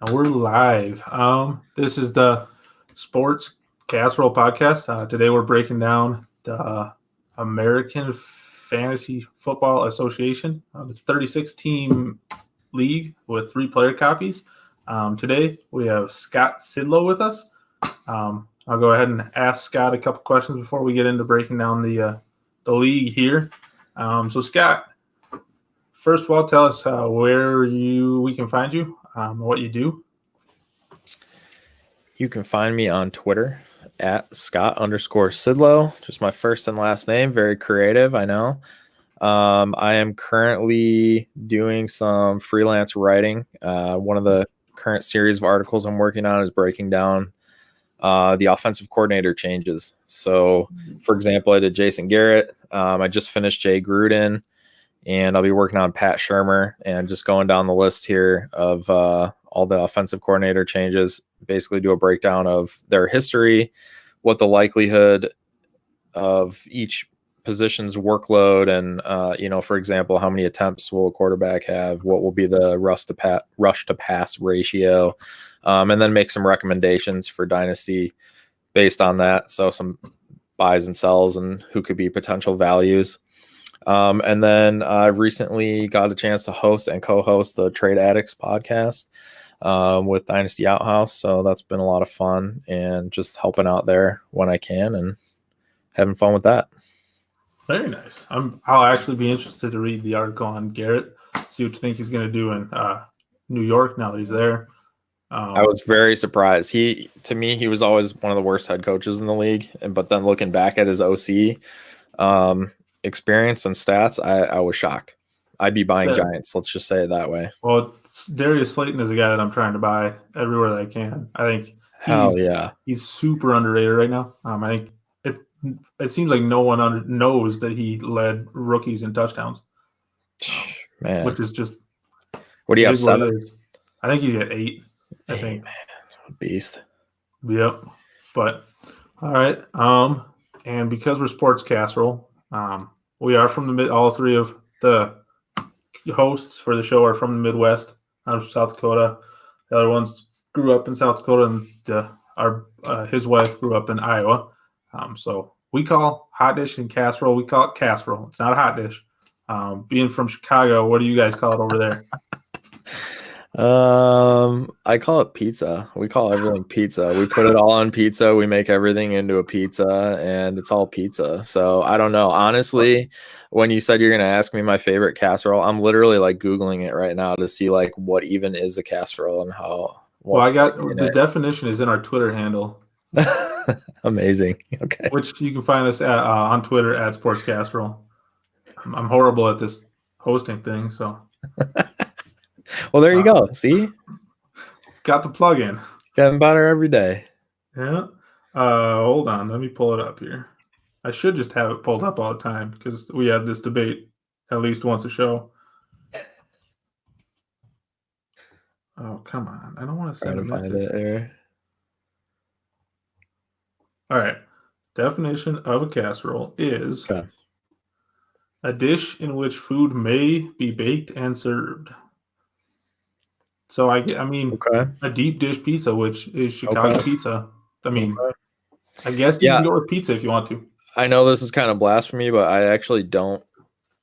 And we're live. This is the Sports Casserole Podcast. Today we're breaking down the American Fantasy Football Association. It's a 36-team league with 3 player copies. Today we have Scott Sidlow with us. I'll go ahead and ask Scott a couple questions before we get into breaking down the league here. So Scott, first of all, tell us where we can find you, what you do. You can find me on Twitter at Scott_Sidlow, just my first and last name. Very creative, I know. I am currently doing some freelance writing. One of the current series of articles I'm working on is breaking down the offensive coordinator changes. So, for example, I did Jason Garrett. I just finished Jay Gruden, and I'll be working on Pat Shermer and just going down the list here of all the offensive coordinator changes, basically do a breakdown of their history, what the likelihood of each position's workload, and, for example, how many attempts will a quarterback have, what will be the rush to pass ratio, and then make some recommendations for Dynasty based on that. So some buys and sells and who could be potential values. And then I recently got a chance to host and co-host the Trade Addicts podcast with Dynasty Outhouse. So that's been a lot of fun and just helping out there when I can and having fun with that. Very nice. I'll actually be interested to read the article on Garrett, see what you think he's going to do in New York now that he's there. I was very surprised. To me, he was always one of the worst head coaches in the league. But then looking back at his OC experience and stats, I was shocked. I'd be buying Giants. Let's just say it that way. Well, Darius Slayton is a guy that I'm trying to buy everywhere that I can. I think he's super underrated right now. I think it seems like no one knows that he led rookies in touchdowns. Man, which is just what do you have? 7? I think he's at 8. I think. Man. Beast. Yep. But all right. And because we're Sports Casserole, we are from all 3 of the hosts for the show are from the Midwest. I'm from South Dakota. The other ones grew up in South Dakota, and his wife grew up in Iowa. So we call hot dish and casserole. We call it casserole. It's not a hot dish. Being from Chicago, what do you guys call it over there? I call it pizza. We call everything pizza. We put it all on pizza. We make everything into a pizza, and it's all pizza. So I don't know. Honestly, when you said you're going to ask me my favorite casserole, I'm literally like Googling it right now to see like what even is a casserole and how. Well, I got the definition is in our Twitter handle. Amazing. Okay. Which you can find us on Twitter at Sports Casserole. I'm horrible at this hosting thing, so. Well, there you go. See? Got the plug in. Getting better every day. Yeah. Hold on. Let me pull it up here. I should just have it pulled up all the time because we have this debate at least once a show. Oh, come on. I don't want to send a message. All right. Definition of a casserole is a dish in which food may be baked and served. So a deep dish pizza, which is Chicago pizza. I mean, I guess you can go with pizza if you want to. I know this is kind of blasphemy, but I actually don't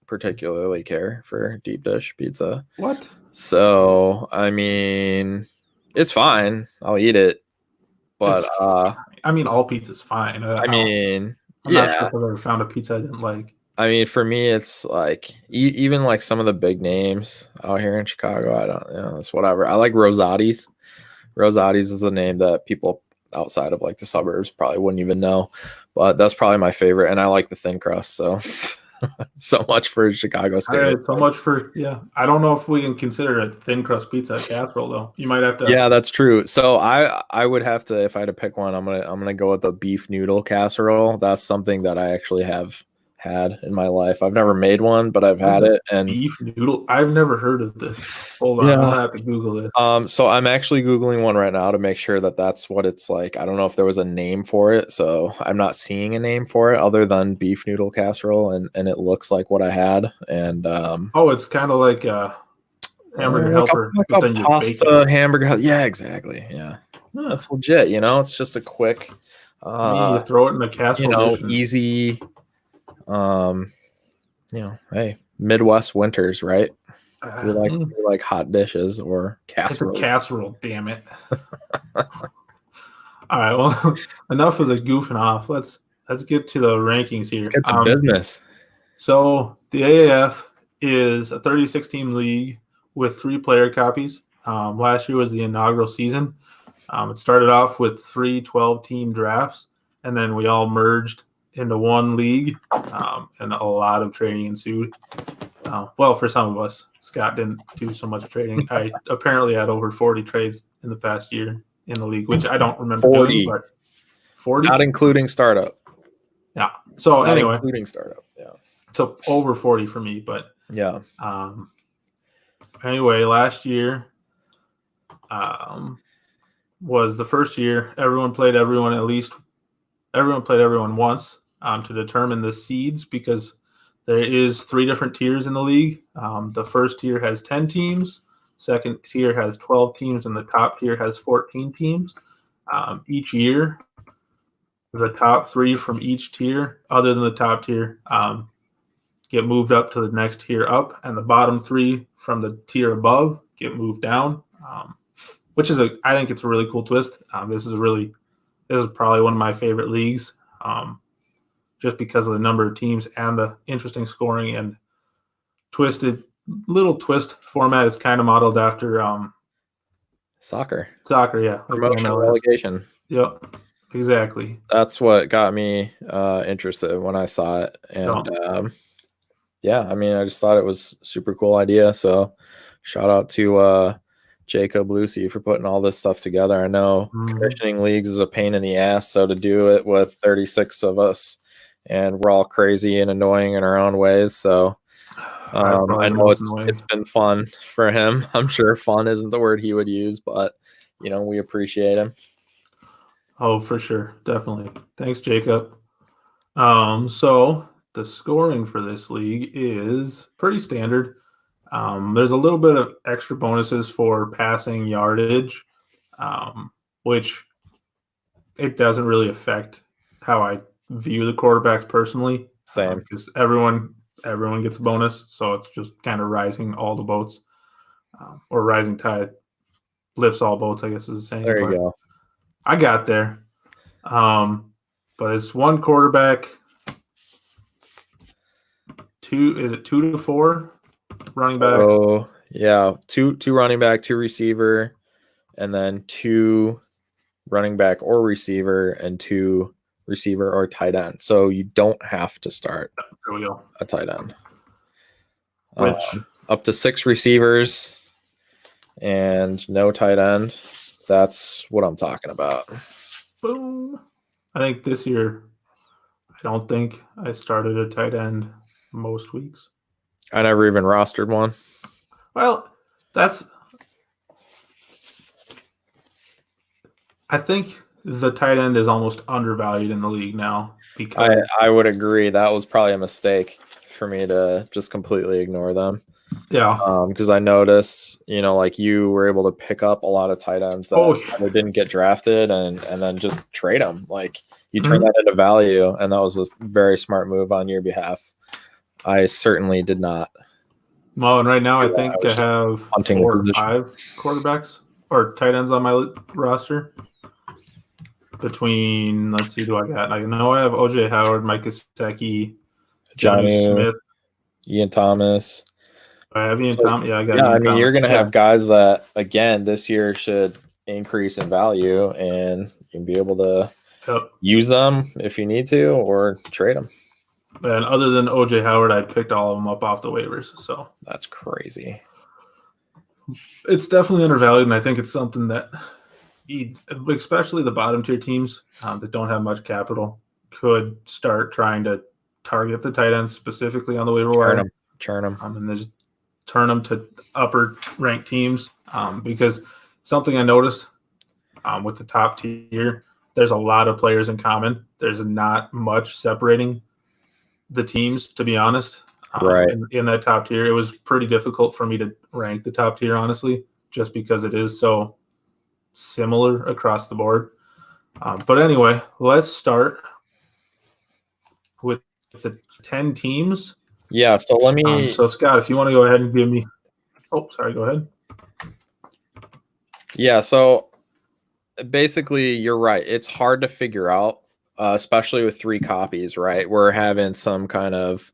particularly care for deep dish pizza. What? So, I mean, it's fine. I'll eat it. But all pizza's fine. I'm not sure if I've ever found a pizza I didn't like. I mean, for me, it's like even like some of the big names out here in Chicago. I don't, it's whatever. I like Rosati's. Rosati's is a name that people outside of like the suburbs probably wouldn't even know, but that's probably my favorite. And I like the thin crust. So, so much for Chicago State. All right, so much for I don't know if we can consider a thin crust pizza a casserole though. You might have to. Yeah, that's true. So I would have to, if I had to pick one, I'm gonna go with a beef noodle casserole. That's something that I actually have had in my life. I've never made one, but I've had it. And beef noodle, I've never heard of this. Hold on, I'm gonna have to Google it. So I'm actually Googling one right now to make sure that that's what it's like. I don't know if there was a name for it, so I'm not seeing a name for it other than beef noodle casserole, and it looks like what I had. And it's kind of like hamburger like helper, like but a then you're pasta baking. hamburger. Yeah, exactly. Yeah, that's legit. It's just a quick, I mean, you throw it in a casserole dish and easy. Hey, Midwest winters, right? We like hot dishes or it's a casseroles. casserole, damn it. All right, well, enough of the goofing off. Let's get to the rankings here. Let's get to business. So the AAF is a 36-team league with 3 player copies. Last year was the inaugural season. It started off with 3 12-team drafts, and then we all merged into one league, and a lot of trading ensued. Well, for some of us, Scott didn't do so much trading. I apparently had over 40 trades in the past year in the league, which I don't remember 40. doing, but 40? Not including startup. Yeah. So Not anyway. including startup. Yeah. So over 40 for me, but yeah. Anyway, last year was the first year everyone played everyone once to determine the seeds, because there is 3 different tiers in the league. The first tier has 10 teams, second tier has 12 teams, and the top tier has 14 teams. Each year, the top 3 from each tier, other than the top tier, get moved up to the next tier up, and the bottom 3 from the tier above get moved down, which is I think it's a really cool twist. This is probably one of my favorite leagues, just because of the number of teams and the interesting scoring and little twist format. Is kind of modeled after soccer. Soccer, yeah, like promotion relegation. Yep, exactly. That's what got me interested when I saw it, and yeah, I mean, I just thought it was a super cool idea. So shout out to Jacob Lucy for putting all this stuff together. I know commissioning leagues is a pain in the ass, so to do it with 36 of us, and we're all crazy and annoying in our own ways. So I know it's been fun for him. I'm sure fun isn't the word he would use, but we appreciate him. Oh, for sure, definitely. Thanks, Jacob. So the scoring for this league is pretty standard. There's a little bit of extra bonuses for passing yardage, which it doesn't really affect how I view the quarterbacks personally. Same, because everyone gets a bonus, so it's just kind of rising all the boats, or rising tide lifts all boats, I guess is the saying. There you go. I got there, but it's 1 quarterback. 2 to 4 running backs? Oh, yeah, two running back, 2 receiver, and then 2 running back or receiver, and 2 receiver or tight end. So you don't have to start a tight end. Which up to 6 receivers and no tight end. That's what I'm talking about. Boom. I think this year, I don't think I started a tight end most weeks. I never even rostered one. Well, I think the tight end is almost undervalued in the league now, because I would agree. That was probably a mistake for me to just completely ignore them. Yeah. Because I noticed, like you were able to pick up a lot of tight ends that didn't get drafted and then just trade them. Like you turn that into value, and that was a very smart move on your behalf. I certainly did not. Well, and right now I think I have 4 or 5 quarterbacks or tight ends on my roster. Between, let's see, I know I have OJ Howard, Mike Gesicki, Johnny Smith, Ian Thomas. I have Ian Thomas. Yeah, I got. Yeah, I mean, you're going to have guys that again this year should increase in value, and you can be able to use them if you need to, or trade them. And other than OJ Howard, I picked all of them up off the waivers. So that's crazy. It's definitely undervalued, and I think it's something that, especially the bottom tier teams that don't have much capital, could start trying to target the tight ends specifically on the waiver wire. Churn them. And then just turn them to upper ranked teams, because something I noticed with the top tier, there's a lot of players in common. There's not much separating the teams, to be honest. Right. in that top tier. It was pretty difficult for me to rank the top tier, honestly, just because it is so similar across the board. But anyway, let's start with the 10 teams. Yeah. So let me. So Scott, if you want to go ahead and give me. Oh, sorry. Go ahead. Yeah. So basically, you're right. It's hard to figure out, especially with 3 copies, right? We're having some kind of.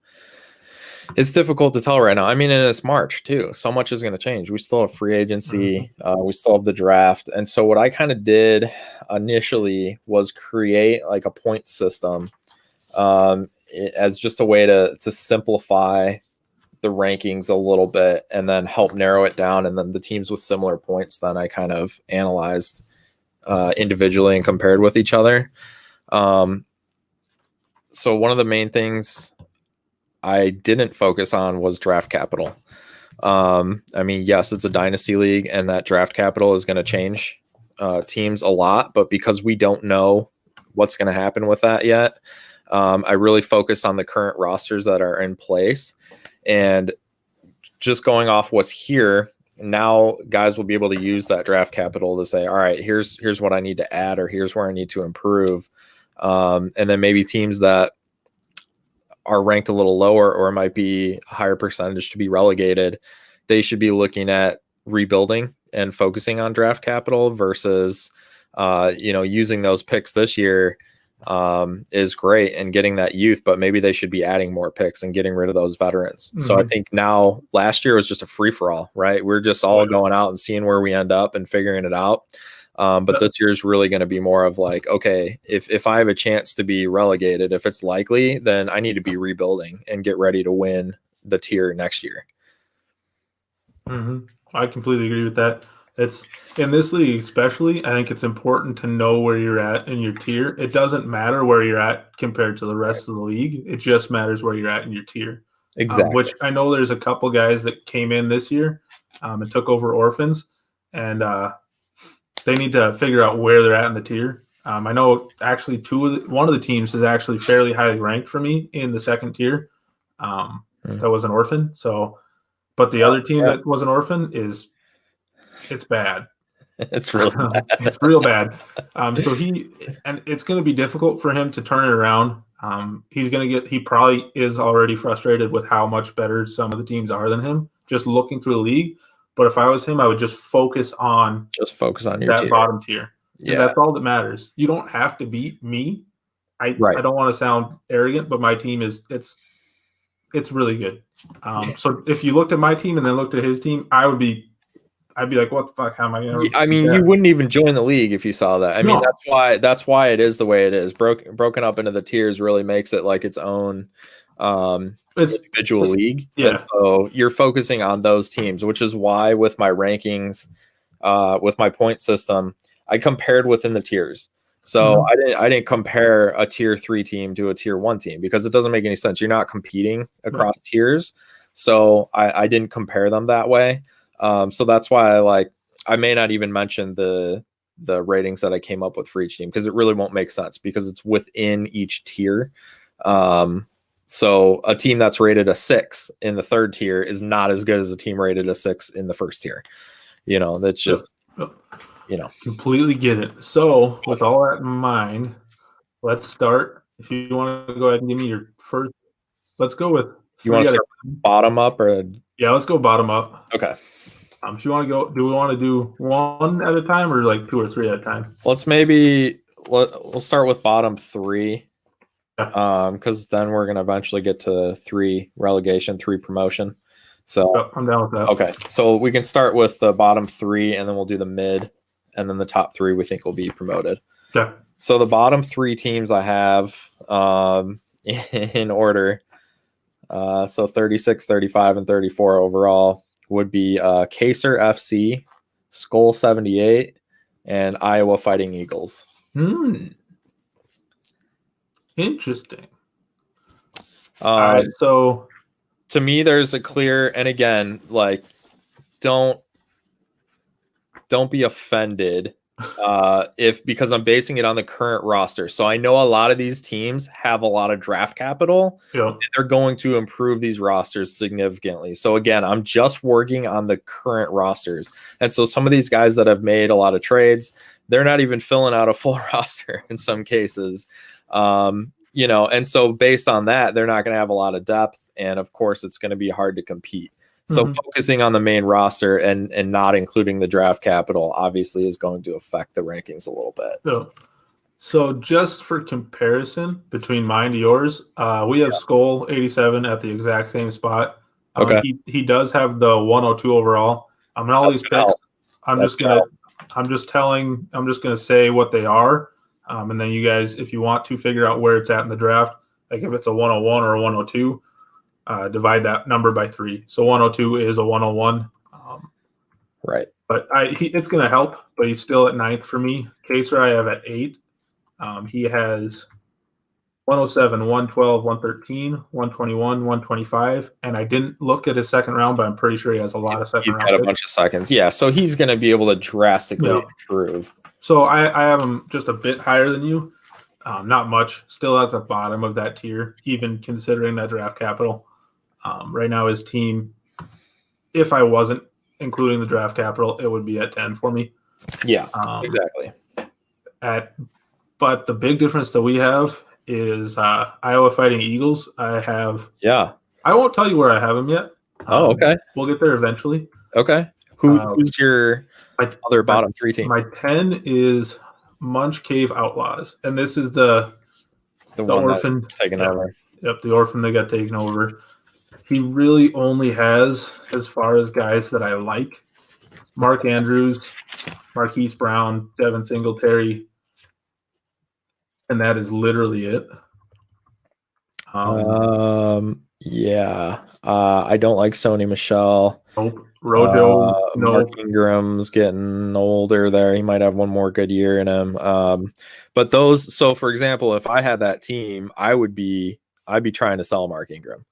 It's difficult to tell right now. I mean, and it's March too. So much is going to change. We still have free agency. We still have the draft. And so what I kind of did initially was create like a point system as just a way to simplify the rankings a little bit and then help narrow it down. And then the teams with similar points, then I kind of analyzed individually and compared with each other. So one of the main things I didn't focus on was draft capital. I mean, yes, it's a dynasty league and that draft capital is going to change teams a lot, but because we don't know what's going to happen with that yet, I really focused on the current rosters that are in place and just going off what's here. Now guys will be able to use that draft capital to say, all right, here's what I need to add, or here's where I need to improve. And then maybe teams that are ranked a little lower or might be a higher percentage to be relegated, they should be looking at rebuilding and focusing on draft capital versus, using those picks this year is great and getting that youth, but maybe they should be adding more picks and getting rid of those veterans. Mm-hmm. So I think now last year was just a free for all, right? We're just all going out and seeing where we end up and figuring it out. But this year is really going to be more of like, okay, if I have a chance to be relegated, if it's likely, then I need to be rebuilding and get ready to win the tier next year. Mm-hmm. I completely agree with that. It's in this league, especially, I think it's important to know where you're at in your tier. It doesn't matter where you're at compared to the rest of the league. It just matters where you're at in your tier. Exactly. Which I know there's a couple guys that came in this year and took over orphans, and they need to figure out where they're at in the tier. I know actually one of the teams is actually fairly highly ranked for me in the second tier. That was an orphan. So, but the other team that was an orphan it's bad. It's really bad. It's real bad. So it's going to be difficult for him to turn it around. He probably is already frustrated with how much better some of the teams are than him, just looking through the league. But if I was him, I would just focus on your tier. Bottom tier. Because that's all that matters. You don't have to beat me. I don't want to sound arrogant, but my team it's really good. So if you looked at my team and then looked at his team, I'd be like, what the fuck? How am I going to? I mean, you wouldn't even join the league if you saw that. I mean, that's why it is the way it is. Broken up into the tiers really makes it like its own individual league. Yeah. And so you're focusing on those teams, which is why with my rankings, with my point system, I compared within the tiers. So I didn't compare a tier 3 team to a tier 1 team because it doesn't make any sense. You're not competing across tiers. So I didn't compare them that way. So that's why I may not even mention the ratings that I came up with for each team because it really won't make sense because it's within each tier. So a team that's rated a 6 in the third tier is not as good as a team rated a 6 in the first tier. That's just, completely get it. So with all that in mind, let's start. If you want to go ahead and give me your first, let's go with. You want to start bottom up or? Yeah, let's go bottom up. Okay. If you want to go, do we want to do one at a time or like 2 or 3 at a time? We'll start with bottom 3. Because then we're going to eventually get to 3 relegation, 3 promotion. So I'm down with that. Okay. So we can start with the bottom 3 and then we'll do the mid and then the top 3 we think will be promoted. Okay. So the bottom 3 teams I have in order. So 36, 35, and 34 overall would be Kaser FC, Skull 78, and Iowa Fighting Eagles. Interesting. All right, so to me, there's a clear, and again, don't be offended because I'm basing it on the current roster. So I know a lot of these teams have a lot of draft capital. Yeah. And they're going to improve these rosters significantly. So again, I'm just working on the current rosters. And so some of these guys that have made a lot of trades, they're not even filling out a full roster in some cases. And so based on that, they're not going to have a lot of depth. And of course, it's going to be hard to compete. So focusing on the main roster and not including the draft capital obviously is going to affect the rankings a little bit. Yeah. So just for comparison between mine to yours, we have Skull 87 at the exact same spot. Okay. He does have the 102 overall. In all these picks, I'm just gonna say what they are, and then you guys, if you want to figure out where it's at in the draft, like if it's a 101 or a 102, divide that number by 3. So 102 is a 101. Right. But it's going to help, but he's still at 9th for me. Kaser I have at 8. He has 107, 112, 113, 121, 125. And I didn't look at his second round, but I'm pretty sure he has a lot of second round. He's got a bunch of seconds. Yeah, so he's going to be able to drastically improve. So I have him just a bit higher than you. Not much. Still at the bottom of that tier, even considering that draft capital. Right now, his team, if I wasn't including the draft capital, it would be at 10 for me. Yeah, exactly. But the big difference that we have is Iowa Fighting Eagles. I won't tell you where I have him yet. Okay. We'll get there eventually. Okay. Who's your other bottom 3 team? My 10 is Munch Cave Outlaws, and this is the orphan taken over. Yep, the orphan that got taken over. He really only has, as far as guys that I like, Mark Andrews, Marquise Brown, Devin Singletary, and that is literally it. I don't like Sony Michelle. Nope. Rojo. Mark Ingram's getting older there. He might have one more good year in him. But those, so for example, if I had that team, I'd be trying to sell Mark Ingram.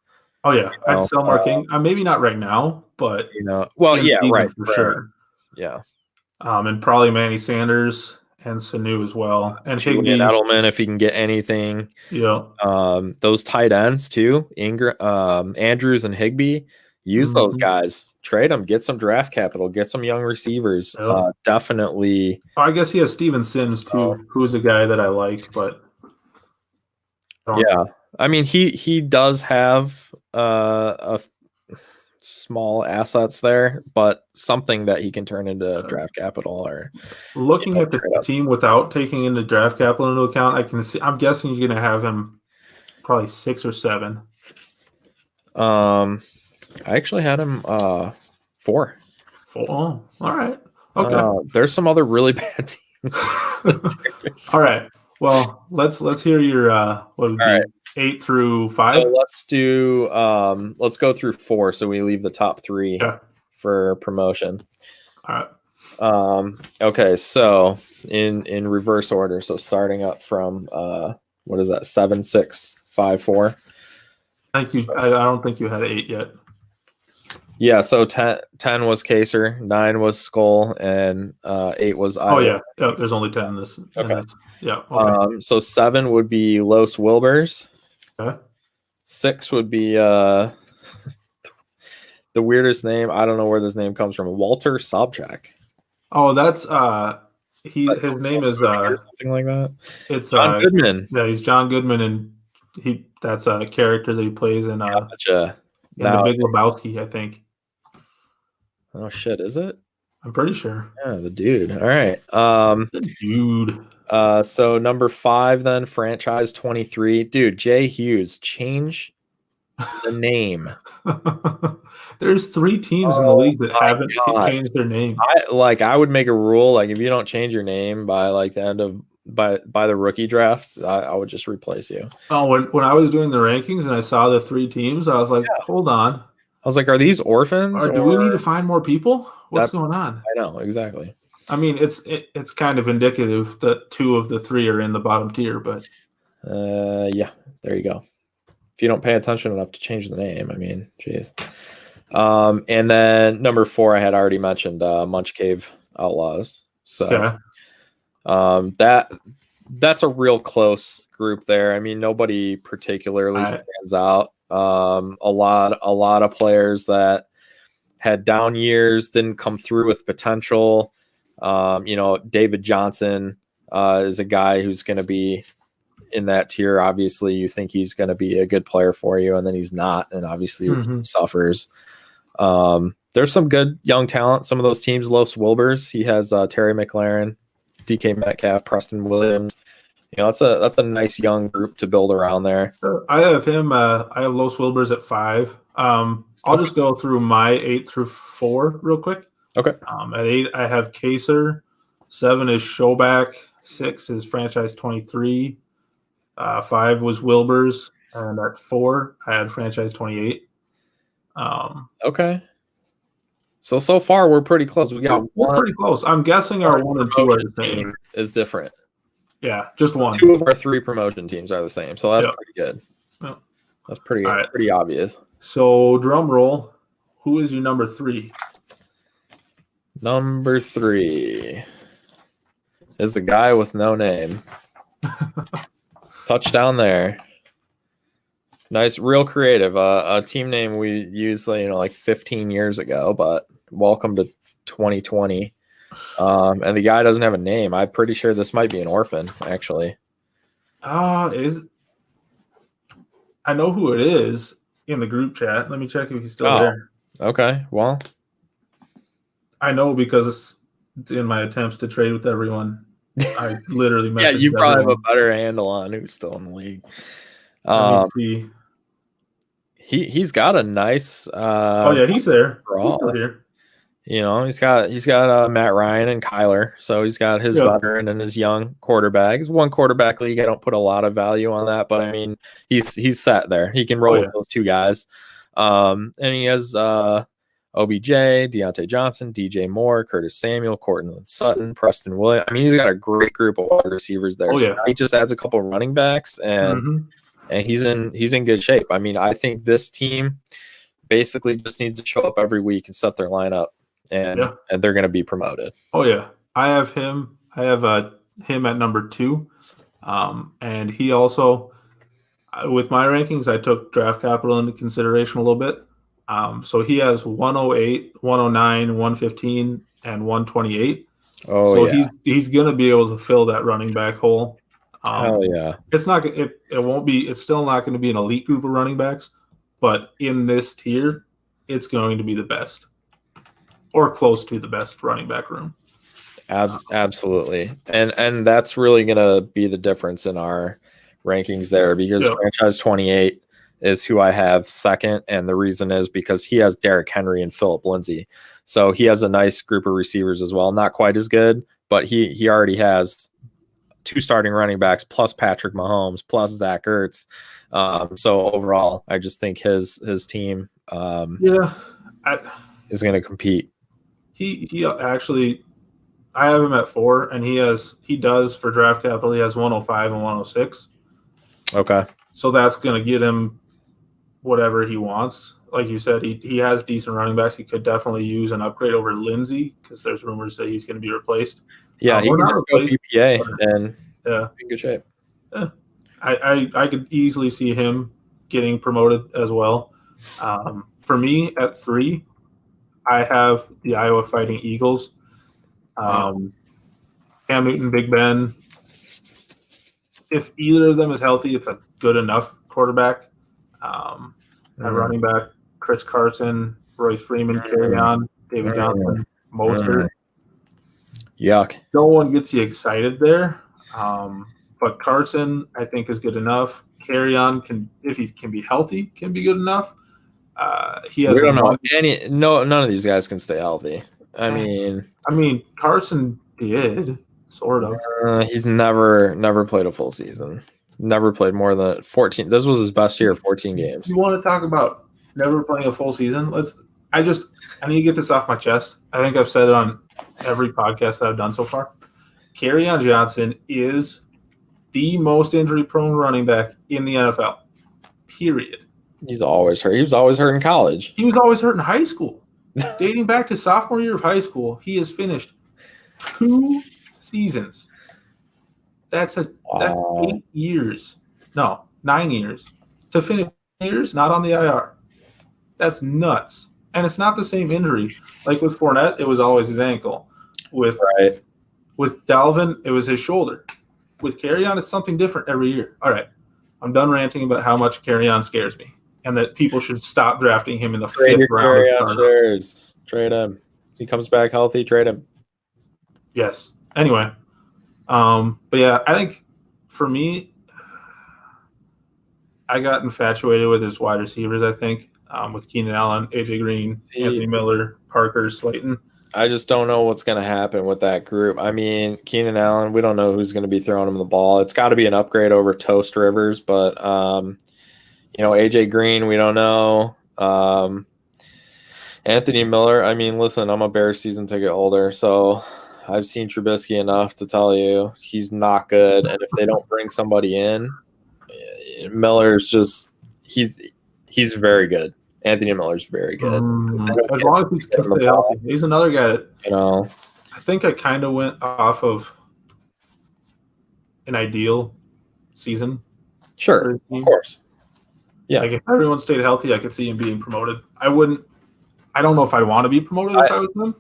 Oh yeah, I'd sell Mark Ingram. Maybe not right now, but right, for sure. Yeah. And probably Manny Sanders and Sanu as well, and Higbee, Edelman if he can get anything. Yeah. Those tight ends too, Ingram, Andrews, and Higbee. Use those guys. Trade them. Get some draft capital. Get some young receivers. Definitely. I guess he has Steven Sims too, who's a guy that I like, but I mean he does have a small assets there, but something that he can turn into draft capital. Or looking at the team without taking into draft capital into account, I'm guessing you're going to have him probably 6 or 7. I actually had him 4. 4. Oh, all right. Okay. There's some other really bad teams. All right. Well, let's hear your what would be 8 through 5. So let's go through 4 so we leave the top 3 for promotion. All right. Okay, so in reverse order. So starting up from what is that? 7, 6, 5, 4. Thank you. I don't think you had 8 yet. Yeah, so 10 was Kaser, 9 was Skull, and 8 was Iowa. Oh yeah, there's only 10 in this. Okay. Yeah. Okay. So 7 would be Los Wilbers. Okay. 6 would be the weirdest name. I don't know where this name comes from. Walter Sobchak. Oh, that's his name is something like that. It's John Goodman. Yeah, he's John Goodman, and that's a character that he plays in gotcha. The Big Lebowski, I think. Oh shit, is it? I'm pretty sure. Yeah, the dude. All right. The dude. So number 5 then, franchise 23. Dude, Jay Hughes, change the name. There's 3 teams in the league that haven't changed their name. I would make a rule, like if you don't change your name by like the end of by the rookie draft, I would just replace you. Oh, when I was doing the rankings and I saw the 3 teams, I was like, hold on. I was like, are these orphans? Or do we need to find more people? What's going on? I know, exactly. I mean, it's kind of indicative that 2 of the 3 are in the bottom tier, but yeah, there you go. If you don't pay attention enough to change the name, I mean, geez. And then number 4, I had already mentioned Munch Cave Outlaws. So That's a real close group there. I mean, nobody particularly stands out. A lot of players that had down years didn't come through with potential. David Johnson is a guy who's going to be in that tier. Obviously, you think he's going to be a good player for you, and then he's not, and obviously suffers. There's some good young talent. Some of those teams, Los Wilbers, he has Terry McLaren, DK Metcalf, Preston Williams. That's a nice young group to build around there. I have him. I have Los Wilbers at 5. I'll just go through my 8 through 4 real quick. Okay. At 8, I have Kaser. 7 is Showback. 6 is Franchise 23. 5 was Wilbers. And at 4, I had Franchise 28. Okay. So far, we're pretty close. We're pretty close. I'm guessing our 1 and 2 are the same. Is different. Yeah, just 1. 2 of our 3 promotion teams are the same. So that's pretty good. Yep. That's pretty obvious. So, drum roll. Who is your number 3? Number 3 is the guy with no name. Touchdown there. Nice, real creative. A team name we used, like 15 years ago, but welcome to 2020. And the guy doesn't have a name. I'm pretty sure this might be an orphan, actually. I know who it is in the group chat. Let me check if he's still there. Okay, well. I know because it's in my attempts to trade with everyone. I literally messaged yeah, you probably everyone. have a better handle on who's still in the league. Let me see. He's got a nice he's there. He's still here. He's got Matt Ryan and Kyler, so he's got his veteran and his young quarterback. It's one quarterback league. I don't put a lot of value on that, but I mean, he's set there. He can roll with those 2 guys. And he has OBJ, Deontay Johnson, DJ Moore, Curtis Samuel, Courtland Sutton, Preston Williams. I mean, he's got a great group of wide receivers there. So he just adds a couple of running backs, and he's in good shape. I mean, I think this team basically just needs to show up every week and set their lineup. And they're going to be promoted. Oh yeah, I have him. I have him at number 2, and he also, with my rankings, I took draft capital into consideration a little bit. So he has 108, 109, 115, and 128. He's going to be able to fill that running back hole. Hell yeah! It's not. It won't be. It's still not going to be an elite group of running backs, but in this tier, it's going to be the best. Or close to the best running back room. Absolutely. And that's really going to be the difference in our rankings there, because Franchise 28 is who I have second. And the reason is because he has Derrick Henry and Phillip Lindsay. So he has a nice group of receivers as well. Not quite as good, but he already has 2 starting running backs plus Patrick Mahomes plus Zach Ertz. So overall, I just think his team is going to compete. He actually, I have him at 4, and he does for draft capital. He has 105 and 106. Okay. So that's going to get him whatever he wants. Like you said, he has decent running backs. He could definitely use an upgrade over Lindsay because there's rumors that he's going to be replaced. Yeah, he can just go PPA and in good shape. Yeah. I could easily see him getting promoted as well. For me, at 3, I have the Iowa Fighting Eagles. Cam Newton, Big Ben. If either of them is healthy, it's a good enough quarterback. At running back, Chris Carson, Royce Freeman, Kerryon, David Johnson, Mostert. Yuck. No one gets you excited there. But Carson, I think, is good enough. Kerryon can, if he can be healthy, can be good enough. He has. We don't know. None of these guys can stay healthy. I mean, Carson did sort of. He's never played a full season. Never played more than 14. This was his best year, 14 games. You want to talk about never playing a full season? I need to get this off my chest. I think I've said it on every podcast that I've done so far. Kerryon Johnson is the most injury-prone running back in the NFL. Period. He's always hurt. He was always hurt in college. He was always hurt in high school. Dating back to sophomore year of high school, he has finished 2 seasons That's Wow. 8 years. No, 9 years. To finish years, not on the IR. That's nuts. And it's not the same injury. Like with Fournette, it was always his ankle. With Right. Dalvin, it was his shoulder. With Carrion, it's something different every year. All right. I'm done ranting about how much Carrion scares me and that people should stop drafting him in the Trade 5th your round of carry-on startups. shares. Trade him. He comes back healthy, trade him. Yes. Anyway, but yeah, I think for me, I got infatuated with his wide receivers, I think, with Keenan Allen, AJ Green, Anthony Miller, Parker, Slayton. I just don't know what's going to happen with that group. I mean, Keenan Allen, we don't know who's going to be throwing him the ball. It's got to be an upgrade over Toast Rivers, but, AJ Green, we don't know. Anthony Miller, I mean, listen, I'm a Bears season ticket holder, so I've seen Trubisky enough to tell you he's not good. And if they don't bring somebody in, Miller's just he's very good. Anthony Miller's very good. As long as he can stay healthy. He's another guy that I think I kind of went off of an ideal season. Sure, of course. Yeah. Like if everyone stayed healthy, I could see him being promoted. I don't know if I'd want to be promoted if I was him.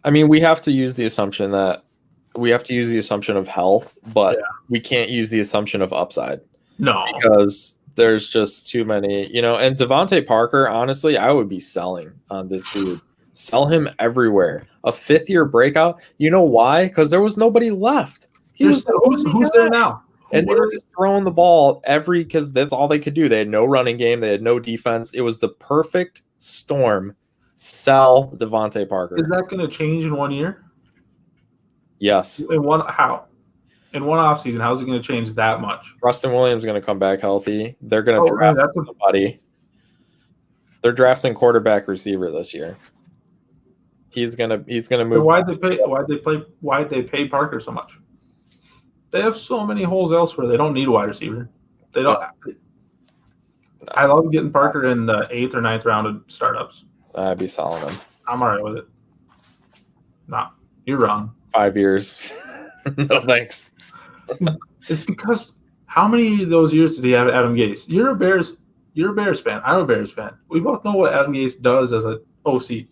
I mean, we have to use the assumption of health, but we can't use the assumption of upside. No. Because there's just too many, and Devontae Parker, honestly, I would be selling on this dude. Sell him everywhere. A 5th-year breakout. You know why? Because there was nobody left. Who's there now? And they were just throwing the ball because that's all they could do. They had no running game. They had no defense. It was the perfect storm. Sell Devontae Parker. Is that going to change in 1 year? Yes. How? In one offseason, how is it going to change that much? Rustin Williams is going to come back healthy. They're going to draft somebody. They're drafting quarterback receiver this year. He's gonna move. Why'd they pay Parker so much? They have so many holes elsewhere. They don't need a wide receiver. They don't. I love getting Parker in the 8th or 9th round of startups. I'd be selling him. I'm all right with it. No, you're wrong. 5 years. No thanks. It's because how many of those years did he have Adam Gase? You're a Bears fan. I'm a Bears fan. We both know what Adam Gase does as an OC.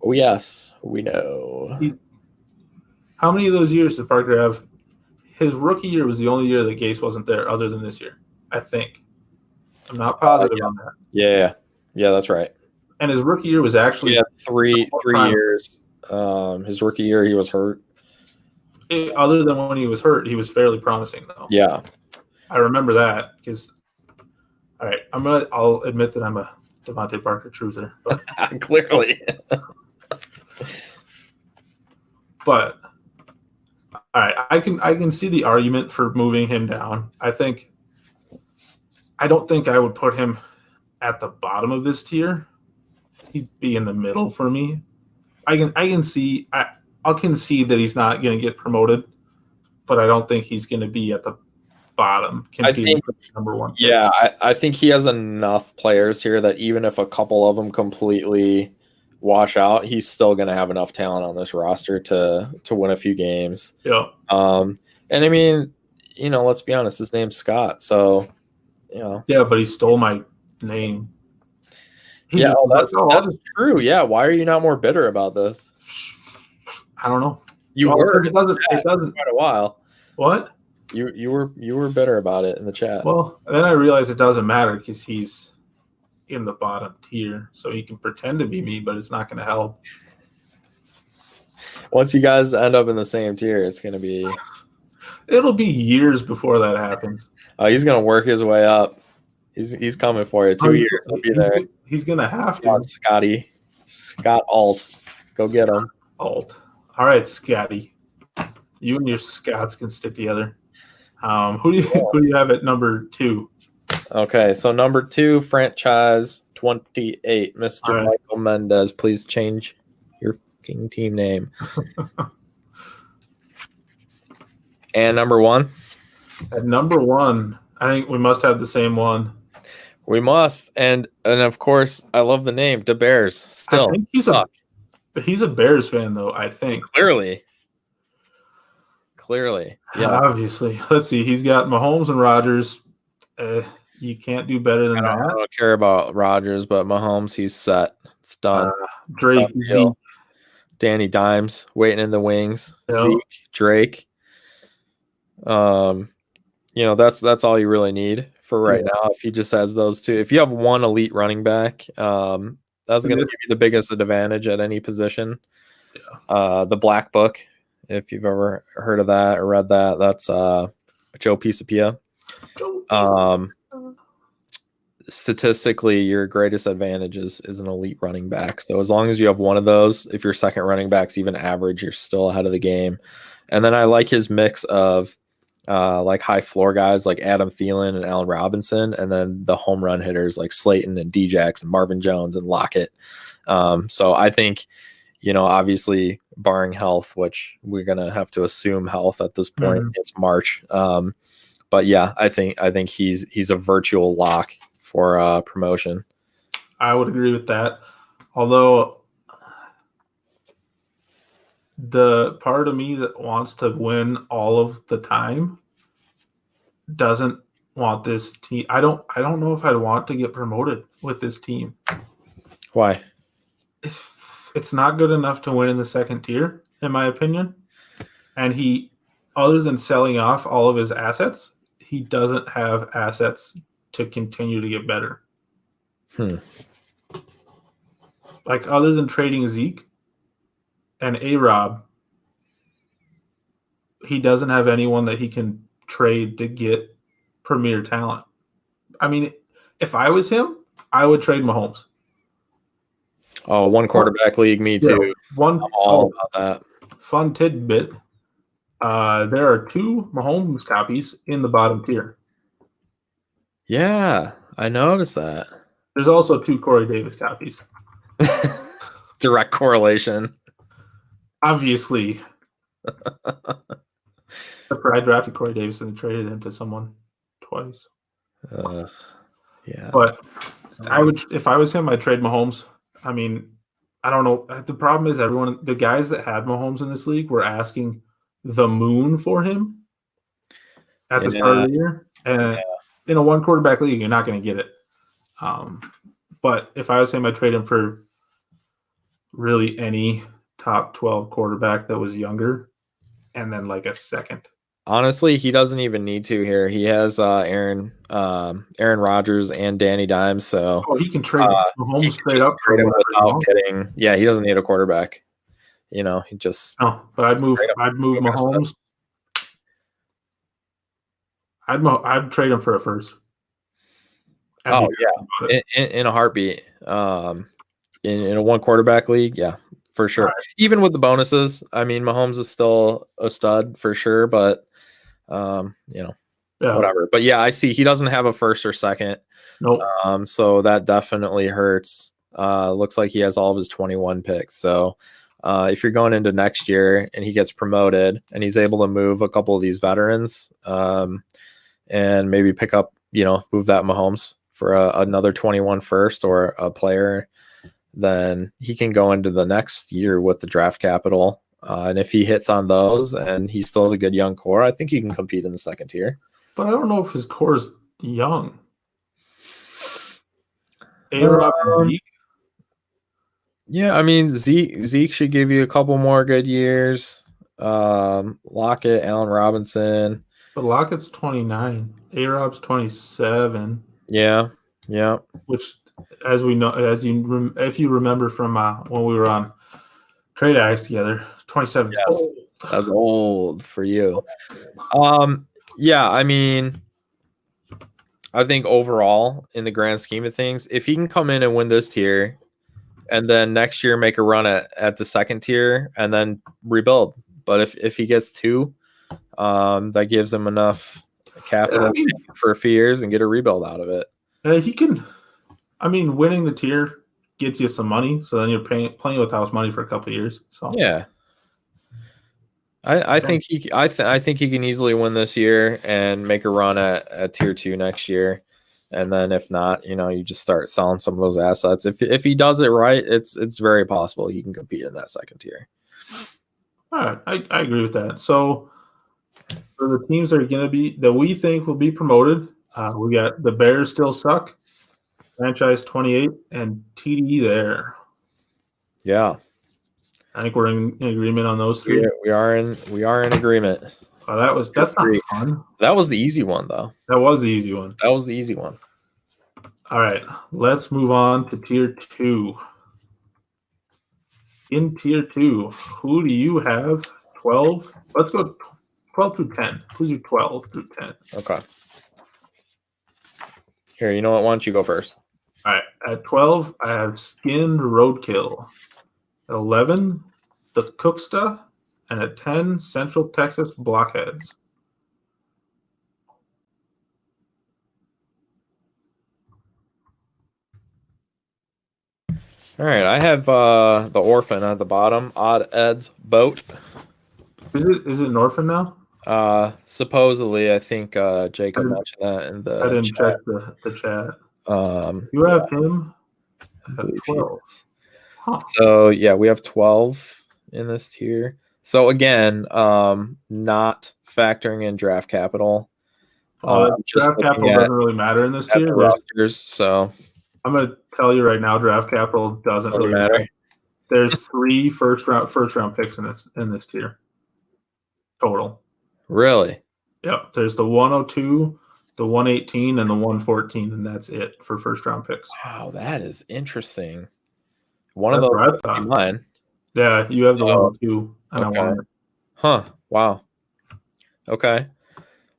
Oh yes, we know. How many of those years did Parker have? His rookie year was the only year that Gase wasn't there, other than this year. I think. I'm not positive on that. Yeah, that's right. And his rookie year was actually he had three years. His rookie year, he was hurt. Other than when he was hurt, he was fairly promising, though. Yeah, I remember that because. All right, I'll admit that I'm a Devontae Parker truther, but clearly. But all right, I can see the argument for moving him down. I don't think I would put him at the bottom of this tier. He'd be in the middle for me. I'll concede that he's not going to get promoted, but I don't think he's going to be at the bottom competing for number one. Yeah, I think he has enough players here that even if a couple of them completely wash out, he's still going to have enough talent on this roster to win a few games. Yeah. And I mean, let's be honest, his name's Scott, so Yeah, but he stole my name. That's true. Yeah, why are you not more bitter about this? I don't know. You were. It doesn't quite a while. What? You were bitter about it in the chat. Well, then I realized it doesn't matter because he's in the bottom tier, so he can pretend to be me, but it's not going to help. Once you guys end up in the same tier, it's going to be. It'll be years before that happens. He's going to work his way up. He's coming for you. 2 years, he'll be there. He's going to have to. Scott Alt, go get him. Alt. All right, Scotty. You and your Scots can stick together. Who do you have at number 2? Okay, so number 2, franchise 28, Mr. Right. Michael Mendez. Please change your fucking team name. And number 1? At number 1, I think we must have the same one. We must, and of course, I love the name, the Bears. Still, I think he's a Bears fan, though. I think clearly. Clearly. Yeah. Obviously. Let's see. He's got Mahomes and Rodgers. You can't do better than I that. don't care about Rodgers, but Mahomes, he's set. It's done. Drake, Done Zeke. deal. Danny Dimes waiting in the wings. Yeah. Zeke, Drake. That's all you really need for right now. If he just has those two, if you have one elite running back, that's going to give you the biggest advantage at any position. Yeah. The Black Book, if you've ever heard of that or read that, that's Joe Pisapia. Statistically, your greatest advantage is an elite running back. So as long as you have one of those, if your second running back's even average, you're still ahead of the game. And then I like his mix of like high floor guys like Adam Thielen and Allen Robinson, and then the home run hitters like Slayton and Djax and Marvin Jones and Lockett. So I think, obviously barring health, which we're gonna have to assume health at this point. It's March. But yeah, I think he's a virtual lock for promotion. I would agree with that. Although the part of me that wants to win all of the time doesn't want this team. I don't know if I'd want to get promoted with this team. Why? It's not good enough to win in the second tier, in my opinion. And he, other than selling off all of his assets, he doesn't have assets to continue to get better. Like, other than trading Zeke and A-Rob, he doesn't have anyone that he can trade to get premier talent. I mean, if I was him, I would trade Mahomes. Oh, one quarterback league, me too. I'm all about that. Fun tidbit. There are 2 Mahomes copies in the bottom tier. Yeah, I noticed that. There's also 2 Corey Davis copies. Direct correlation. Obviously. I drafted Corey Davis and traded him to someone twice. Yeah. But I would, if I was him, I'd trade Mahomes. I mean, I don't know. The problem is the guys that had Mahomes in this league were asking the moon for him at the start of the year. And in a one quarterback league, you're not going to get it. But if I was him, I'd trade him for really any top 12 quarterback that was younger and then like a second. Honestly, he doesn't even need to here. He has Aaron Rodgers and Danny Dimes, so he can trade Mahomes straight up trade him without getting. Yeah, he doesn't need a quarterback. He just. No, but I'd move Mahomes. I'd trade him for a first. Oh yeah, in a heartbeat. In a one quarterback league, yeah, for sure. Right. Even with the bonuses, I mean, Mahomes is still a stud for sure, but whatever. But yeah, I see he doesn't have a first or second. Nope. So that definitely hurts. Looks like he has all of his 21 picks. So if you're going into next year and he gets promoted and he's able to move a couple of these veterans, and maybe pick up, move that Mahomes for another 21 first or a player, then he can go into the next year with the draft capital. And if he hits on those and he still has a good young core, I think he can compete in the second tier. But I don't know if his core is young. A-Rob and Zeke? Yeah, I mean, Zeke should give you a couple more good years. Lockett, Allen Robinson. But Lockett's 29. A-Rob's 27. Yeah. Which, as we know, if you remember from when we were on Trade Ads together, 27. Yes. Old. That's old for you. Yeah, I mean, I think overall, in the grand scheme of things, if he can come in and win this tier, and then next year make a run at the second tier, and then rebuild. But if he gets 2, that gives him enough capital for a few years and get a rebuild out of it. He can. I mean, winning the tier gets you some money, so then you're playing with house money for a couple of years. So yeah, I think he can easily win this year and make a run at tier 2 next year, and then if not, you just start selling some of those assets. If he does it right, it's very possible he can compete in that second tier. All right, I agree with that. So For the teams that are going to be that we think will be promoted, we got the Bears still suck, franchise 28, and TDE there. Yeah, I think we're in agreement on those three. we are in agreement. Oh, that's not fun. That was the easy one, though. That was the easy one. That was the easy one. All right, let's move on to tier 2. In tier 2, who do you have? 12. Let's go 12 through 10. Who's your 12 through 10? Okay. Here, you know what? Why don't you go first? All right, at 12, I have Skinned Roadkill. At 11, the Cooksta, and at 10, Central Texas Blockheads. All right, I have the Orphan at the bottom. Odd Ed's Boat. Is it an orphan now? Supposedly, I think Jacob mentioned that in the I didn't chat. check the chat. You have him at 12. Huh. So yeah, we have 12 in this tier. So again, not factoring in draft capital. Draft capital doesn't really matter in this tier. Rosters, so I'm going to tell you right now, draft capital doesn't really matter. There's 3 first round picks in this tier total. Really? Yep. There's the 102, the 118, and the 114, and that's it for first round picks. Wow, that is interesting. One of those would be mine. Yeah, you have the 102, and I won it. Huh. Wow. Okay.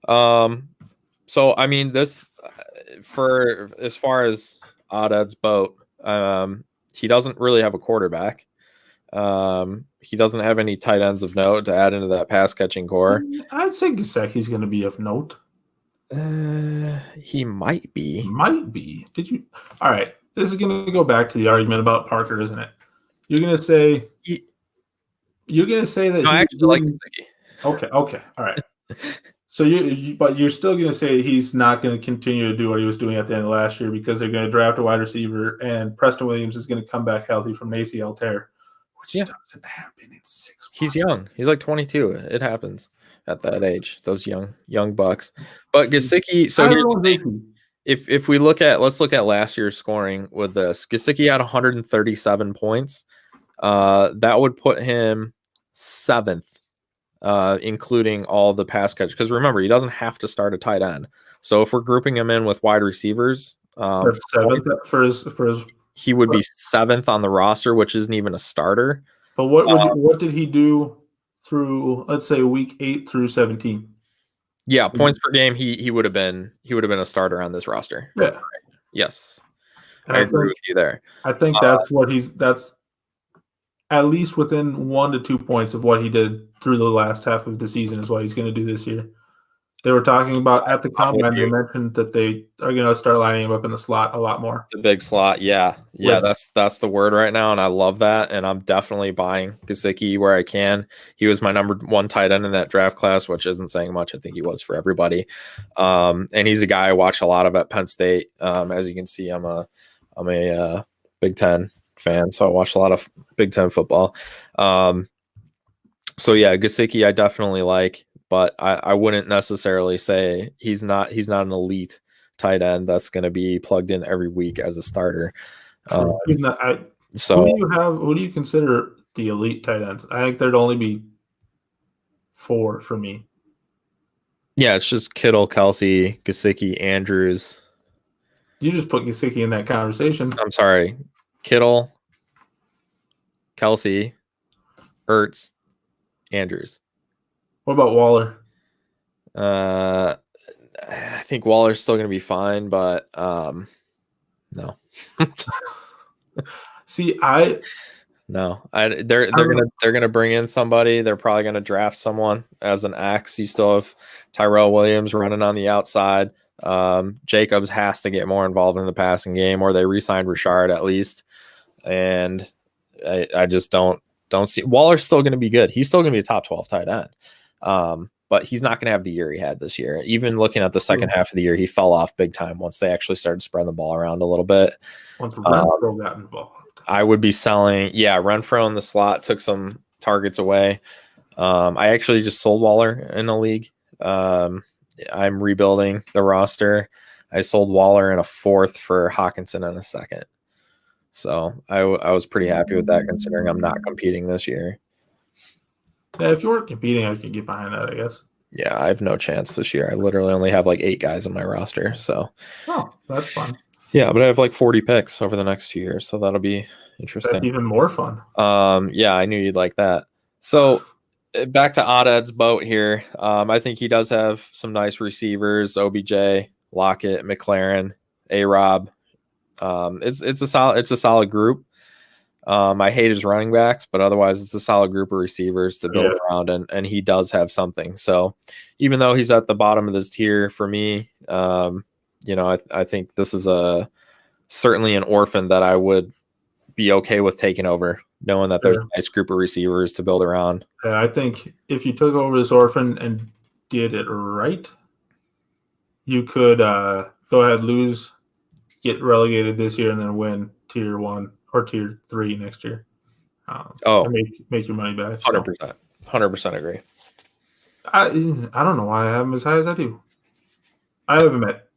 So I mean, this for as far as Odded's Boat, he doesn't really have a quarterback. He doesn't have any tight ends of note to add into that pass catching core. I'd say Gesicki's going to be of note. He might be. Might be. Did you? All right. This is going to go back to the argument about Parker, isn't it? You're going to say. You're going to say that. No, I actually like Gesicki. Okay. All right. So but you're still going to say he's not going to continue to do what he was doing at the end of last year because they're going to draft a wide receiver and Preston Williams is going to come back healthy from an ACL tear, which doesn't happen in 6 months. He's young. He's like 22. It happens at that age. Those young bucks. But Gesicki. So if we let's look at last year's scoring with this. Gesicki had 137 points. That would put him 7th. Including all the pass catch, because remember he doesn't have to start a tight end. So if we're grouping him in with wide receivers, that's 7th for his he would be 7th on the roster, which isn't even a starter. But what did he do through, let's say, week 8 through 17? Yeah, points per game. He would have been a starter on this roster. Yeah. Yes, and I agree with you there. I think that's at least within 1 to 2 points of what he did through the last half of the season is what he's going to do this year. They were talking about at the combine. They mentioned that they are going to start lining him up in the slot a lot more. The big slot, yeah. That's the word right now, and I love that. And I'm definitely buying Gesicki where I can. He was my number 1 tight end in that draft class, which isn't saying much. I think he was for everybody. And he's a guy I watch a lot of at Penn State. As you can see, I'm a Big Ten fan, so I watch a lot of Big Ten football. So yeah, Gesicki I definitely like, but I wouldn't necessarily say he's not an elite tight end that's going to be plugged in every week as a starter. He's not. Who do you consider the elite tight ends? I think there'd only be 4 for me. Yeah, it's just Kittle, Kelsey, Gesicki, Andrews. You just put Gesicki in that conversation. I'm sorry. Kittle, Kelsey, Ertz, Andrews. What about Waller? I think Waller's still going to be fine, but no. See, they're gonna bring in somebody. They're probably gonna draft someone as an X. You still have Tyrell Williams running on the outside. Jacobs has to get more involved in the passing game, or they re-signed Richard at least. And I just don't see Waller's still going to be good. He's still going to be a top 12 tight end. But he's not going to have the year he had this year. Even looking at the second half of the year, he fell off big time once they actually started spreading the ball around a little bit. Once Renfro got involved. I would be selling. Yeah, Renfro in the slot took some targets away. I actually just sold Waller in a league I'm rebuilding the roster. I sold Waller in a 4th for Hawkinson in a 2nd. So I was pretty happy with that considering I'm not competing this year. Yeah, if you weren't competing, I could get behind that, I guess. Yeah, I have no chance this year. I literally only have like 8 guys on my roster. So that's fun. Yeah, but I have like 40 picks over the next 2 years, so that'll be interesting. That's even more fun. Yeah, I knew you'd like that. So back to Odded's boat here. I think he does have some nice receivers: OBJ, Lockett, McLaren, A-Rob. It's a solid group. I hate his running backs, but otherwise it's a solid group of receivers to build around, and he does have something. So even though he's at the bottom of this tier for me, I think this is certainly an orphan that I would be okay with taking over, knowing that there's a nice group of receivers to build around. Yeah, I think if you took over this orphan and did it right, you could go ahead, lose, get relegated this year, and then win tier 1 or tier 3 next year. And make your money back. 100%. 100% agree. I don't know why I have him as high as I do. I have him at,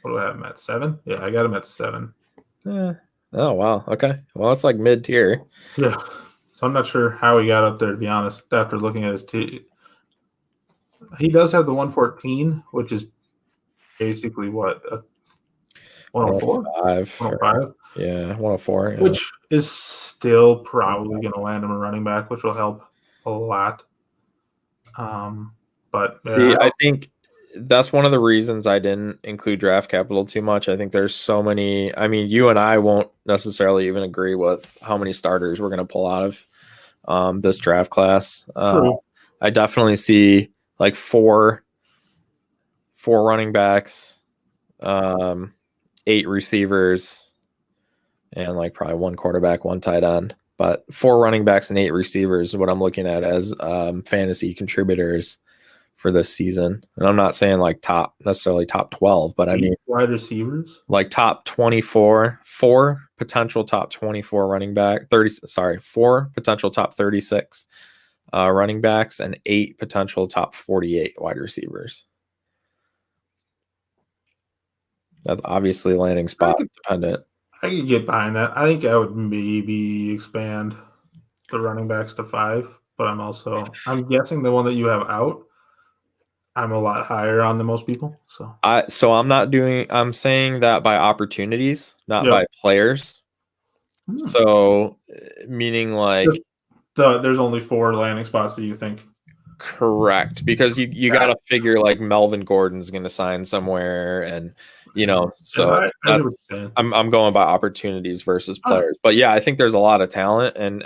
what do I have him at, 7? Yeah, I got him at 7. Oh, wow. Okay. Well, it's like mid-tier. Yeah. So I'm not sure how he got up there, to be honest, after looking at his team. He does have the 114, which is basically what? 104? 105? Yeah, 104. Yeah. Which is still probably going to land him a running back, which will help a lot. But see, I think that's one of the reasons I didn't include draft capital too much. I think there's so many. I mean, you and I won't necessarily even agree with how many starters we're going to pull out of this draft class. I definitely see like four running backs, 8 receivers, and like probably 1 quarterback, 1 tight end. But 4 running backs and 8 receivers is what I'm looking at as fantasy contributors for this season. And I'm not saying like necessarily top 12, but I mean wide receivers, like top 24, 4 potential top 24 running back, 4 potential top 36 running backs, and 8 potential top 48 wide receivers. That's obviously landing spot dependent. I could get behind that. I think I would maybe expand the running backs to 5, but I'm guessing the one that you have out, I'm a lot higher on than most people. So I'm saying that by opportunities, not by players. So meaning like there's only 4 landing spots that you think. Correct, because you got to figure like Melvin Gordon's going to sign somewhere, and so I'm going by opportunities versus players. But yeah, I think there's a lot of talent, and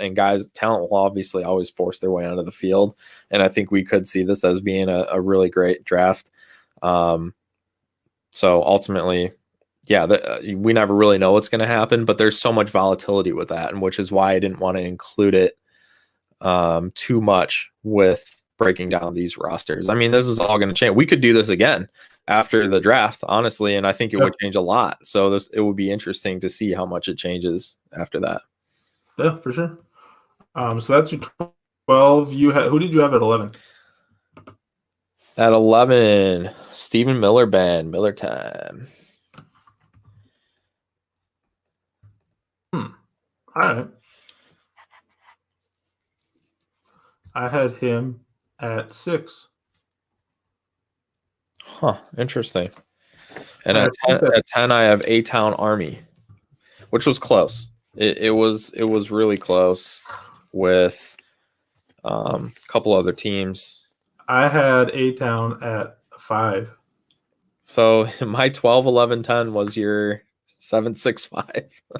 talent will obviously always force their way onto the field, and I think we could see this as being a really great draft. So ultimately, we never really know what's going to happen, but there's so much volatility with that, and which is why I didn't want to include it too much with breaking down these rosters. I mean, this is all going to change. We could do this again after the draft, honestly, and I think it would change a lot. So it would be interesting to see how much it changes after that. Yeah, for sure. So that's your 12. Who did you have at 11? At 11, Stephen Miller Band, Miller time. All right. I had him at 6. Huh, interesting. And at 10, I have A-Town Army, which was close. It was really close with a couple other teams. I had A-Town at 5. So my 12, 11, 10 was your 7, 6, 5.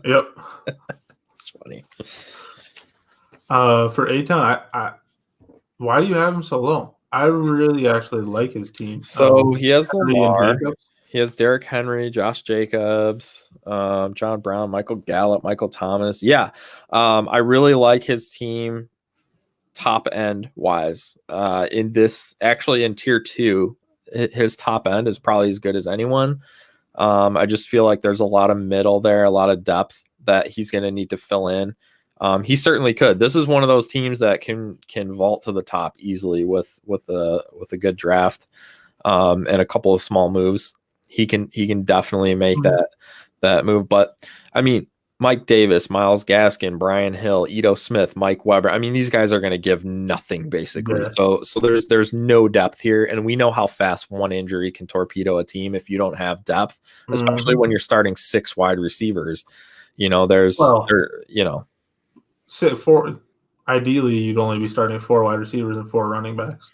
Yep. That's funny. For A-Town, why do you have him so low? I really actually like his team. So he has Lamar. He has Derrick Henry, Josh Jacobs, John Brown, Michael Gallup, Michael Thomas. Yeah. I really like his team top end wise. In tier 2, his top end is probably as good as anyone. I just feel like there's a lot of middle there, a lot of depth that he's going to need to fill in. He certainly could. This is one of those teams that can vault to the top easily with a good draft and a couple of small moves. He can definitely make that move. But I mean, Mike Davis, Myles Gaskin, Brian Hill, Ito Smith, Mike Weber. I mean, these guys are going to give nothing basically. Yeah. So there's no depth here, and we know how fast one injury can torpedo a team if you don't have depth, especially when you're starting 6 wide receivers. Ideally, you'd only be starting 4 wide receivers and 4 running backs.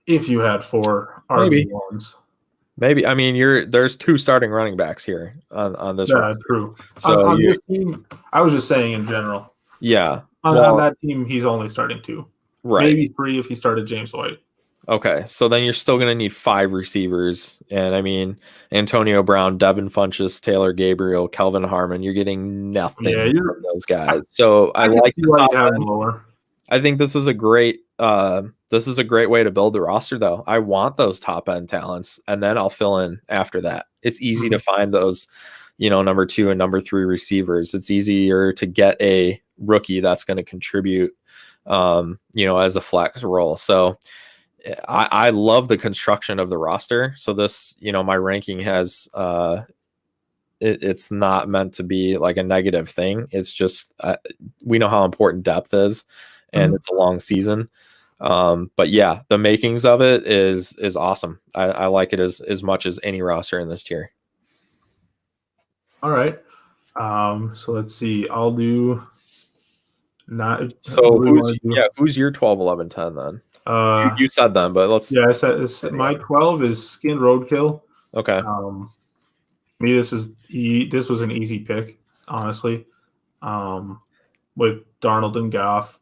If you had 4 RB1s. Maybe. I mean, there's 2 starting running backs here on this. Yeah, true. So on this team, I was just saying in general. Yeah. On that team, he's only starting 2. Right. Maybe 3 if he started James White. Okay, so then you're still going to need 5 receivers. And I mean, Antonio Brown, Devin Funchess, Taylor Gabriel, Kelvin Harmon, you're getting nothing from those guys. So I like the top end. Lower. I think this is a great way to build the roster, though. I want those top end talents, and then I'll fill in after that. It's easy to find those, number 2 and number 3 receivers. It's easier to get a rookie that's going to contribute, as a flex role. So I love the construction of the roster. So this, my ranking has, it's not meant to be like a negative thing. It's just, we know how important depth is, and it's a long season. But yeah, the makings of it is awesome. I like it as much as any roster in this tier. All right. So let's see. I'll do not. So who's your 12, 11, 10 then? You said them, but let's. Yeah, I said my 12 is Skin Roadkill. Okay. This was an easy pick, honestly. With Darnold and Goff,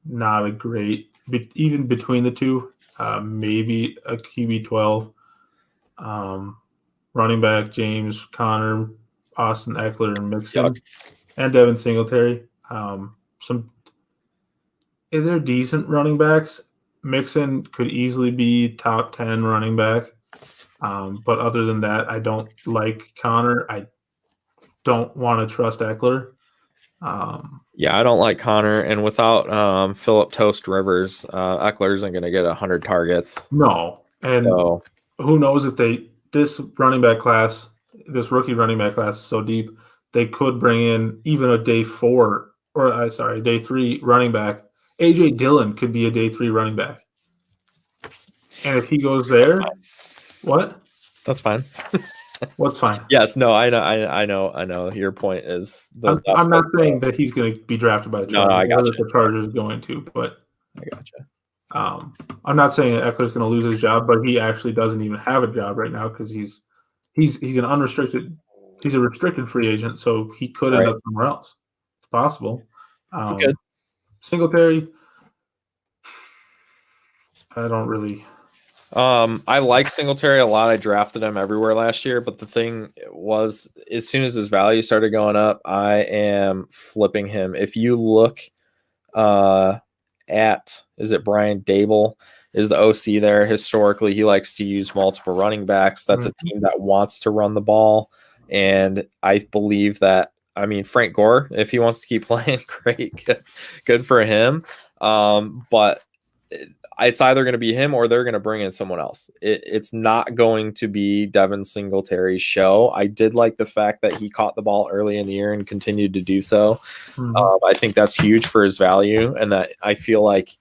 not a great, even between the two, maybe a QB 12. Running back James Conner, Austin Eckler, and Mixon, and Devin Singletary. They're decent running backs. Mixon could easily be top 10 running back. But other than that, I don't like Connor. I don't want to trust Eckler. I don't like Connor. And without Phillip Toast Rivers, Eckler isn't going to get 100 targets. No. And who knows if this rookie running back class is so deep, they could bring in even a day 3 running back. A.J. Dillon could be a day 3 running back. And if he goes there, what? That's fine. What's fine? Yes, no, I know. Your point is. I'm not saying that he's going to be drafted by the Chargers. No, I got you. The Chargers are going to, but I got you. I'm not saying that Eckler's going to lose his job, but he actually doesn't even have a job right now because he's an unrestricted. He's a restricted free agent, so he could end up somewhere else. It's possible. Singletary, I don't really. I like Singletary a lot. I drafted him everywhere last year, but the thing was, as soon as his value started going up, I am flipping him. If you look is it Brian Dable is the OC there? Historically, he likes to use multiple running backs. That's a team that wants to run the ball, and I believe that. I mean, Frank Gore, if he wants to keep playing, great, good for him. But it's either going to be him or they're going to bring in someone else. It's not going to be Devin Singletary's show. I did like the fact that he caught the ball early in the year and continued to do so. I think that's huge for his value, and that I feel like,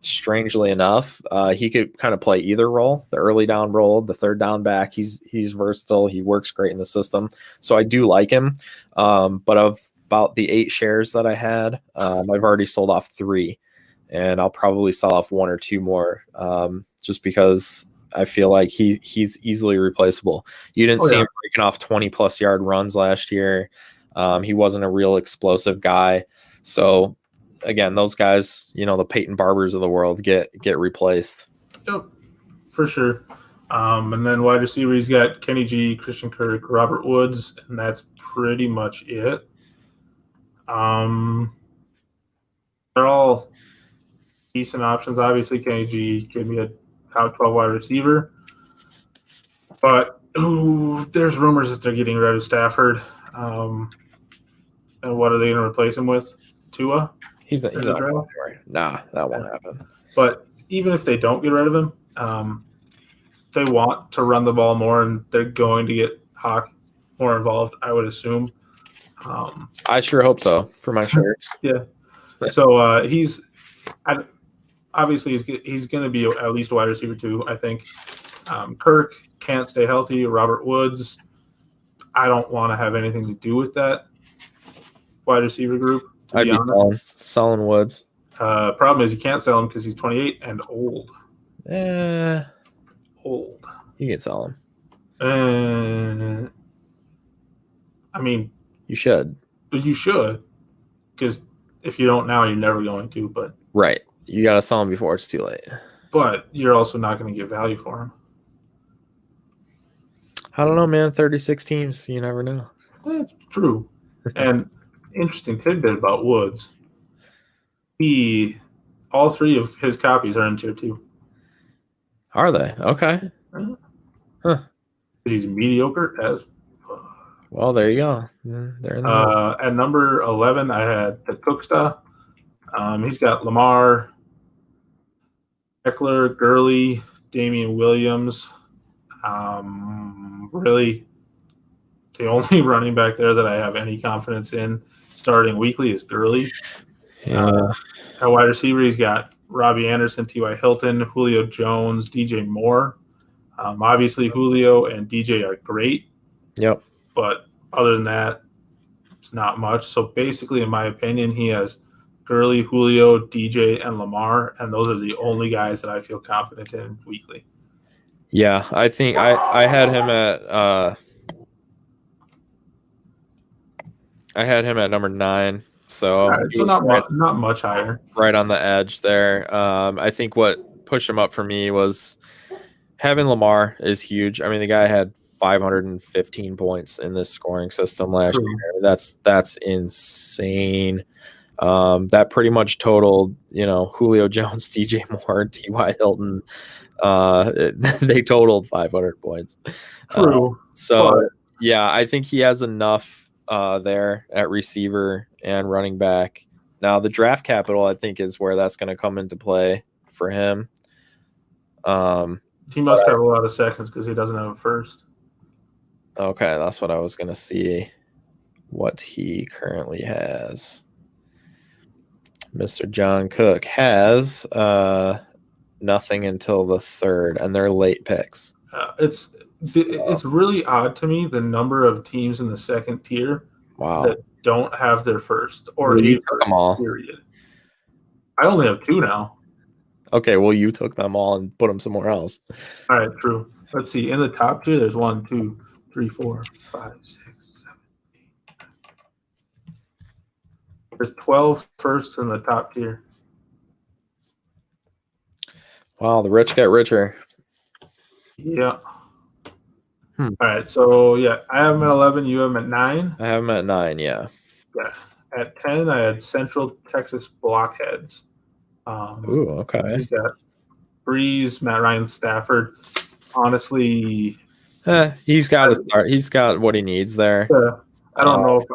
strangely enough, he could kind of play either role, the early down role, the third down back. He's versatile. He works great in the system. So I do like him. But of about the 8 shares that I had, I've already sold off 3. And I'll probably sell off 1 or 2 more, just because I feel like he's easily replaceable. You didn't see him breaking off 20-plus yard runs last year. He wasn't a real explosive guy. So, again, those guys, the Peyton Barbers of the world get replaced. Yep, for sure. And then wide receiver, he's got Kenny G, Christian Kirk, Robert Woods, and that's pretty much it. They're all decent options. Obviously, Kenny G could be a top 12 wide receiver. But there's rumors that they're getting rid of Stafford. And what are they going to replace him with? Tua? He's not the going draft? anywhere. Nah, that won't happen. But even if they don't get rid of him, they want to run the ball more, and they're going to get Hawk more involved, I would assume. I sure hope so for my Sharks. Yeah. So obviously he's going to be at least a wide receiver 2, I think. Kirk can't stay healthy. Robert Woods, I don't want to have anything to do with that wide receiver group. I'd be selling Woods. Problem is you can't sell him because he's 28 and old. Old. You can sell him. I mean, you should. You should, because if you don't now, you're never going to. But right, you got to sell him before it's too late. But you're also not going to get value for him. I don't know, man. 36 teams, you never know. That's true. And interesting tidbit about Woods. All 3 of his copies are in tier 2. Are they? Okay. Huh. He's mediocre as. Well, there you go. They're in the at number 11, I had the Cooksta. He's got Lamar, Eckler, Gurley, Damian Williams. Really, the only running back there that I have any confidence in starting weekly is Gurley. Yeah. At wide receiver, he's got Robbie Anderson, T.Y. Hilton, Julio Jones, DJ Moore. Obviously, Julio and DJ are great. Yep. But other than that, it's not much. So basically, in my opinion, he has Gurley, Julio, DJ, and Lamar, and those are the only guys that I feel confident in weekly. Yeah, I think I had him at number 9. So, so not much higher. Right on the edge there. I think what pushed him up for me was having Lamar is huge. I mean, the guy had 515 points in this scoring system last year. That's insane. That pretty much totaled, Julio Jones, DJ Moore, T.Y. Hilton. They totaled 500 points. True. Yeah, I think he has enough there at receiver and running back. Now, the draft capital, I think, is where that's going to come into play for him. He must have a lot of seconds because he doesn't have a first. Okay, that's what I was going to see, what he currently has. Mr. John Cook has nothing until the 3rd, and they're late picks. It's really odd to me, the number of teams in the 2nd tier that don't have their first or you took them all. Period. I only have 2 now. Okay, well, you took them all and put them somewhere else. All right, true. Let's see. In the top tier, there's 1, 2, 3, 4, 5, 6, 7, 8. There's 12 firsts in the top tier. Wow, the rich get richer. Yeah. All right, so I have him at 11. You have him at 9. I have him at 9. Yeah. Yeah. At 10, I had Central Texas Blockheads. Ooh, okay. He's got Breeze, Matt Ryan, Stafford. Honestly, he's got to start. He's got what he needs there. I don't know if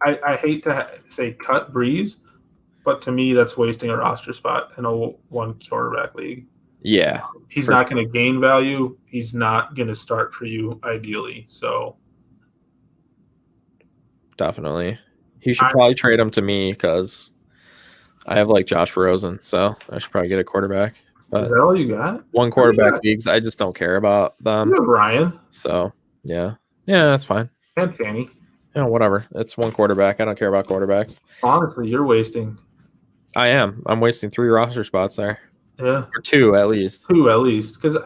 I hate to say cut Breeze, but to me that's wasting a roster spot in a 1 quarterback league. Yeah, he's not going to gain value. He's not going to start for you ideally. So definitely, he should probably trade him to me because I have Josh Rosen, so I should probably get a quarterback. But is that all you got? 1 quarterback leagues, I just don't care about them. You have Ryan. So yeah, that's fine. And Fanny. Yeah, whatever. It's 1 quarterback. I don't care about quarterbacks. Honestly, you're wasting. I am. I'm wasting 3 roster spots there. Yeah. Or 2 at least. 2 at least. Because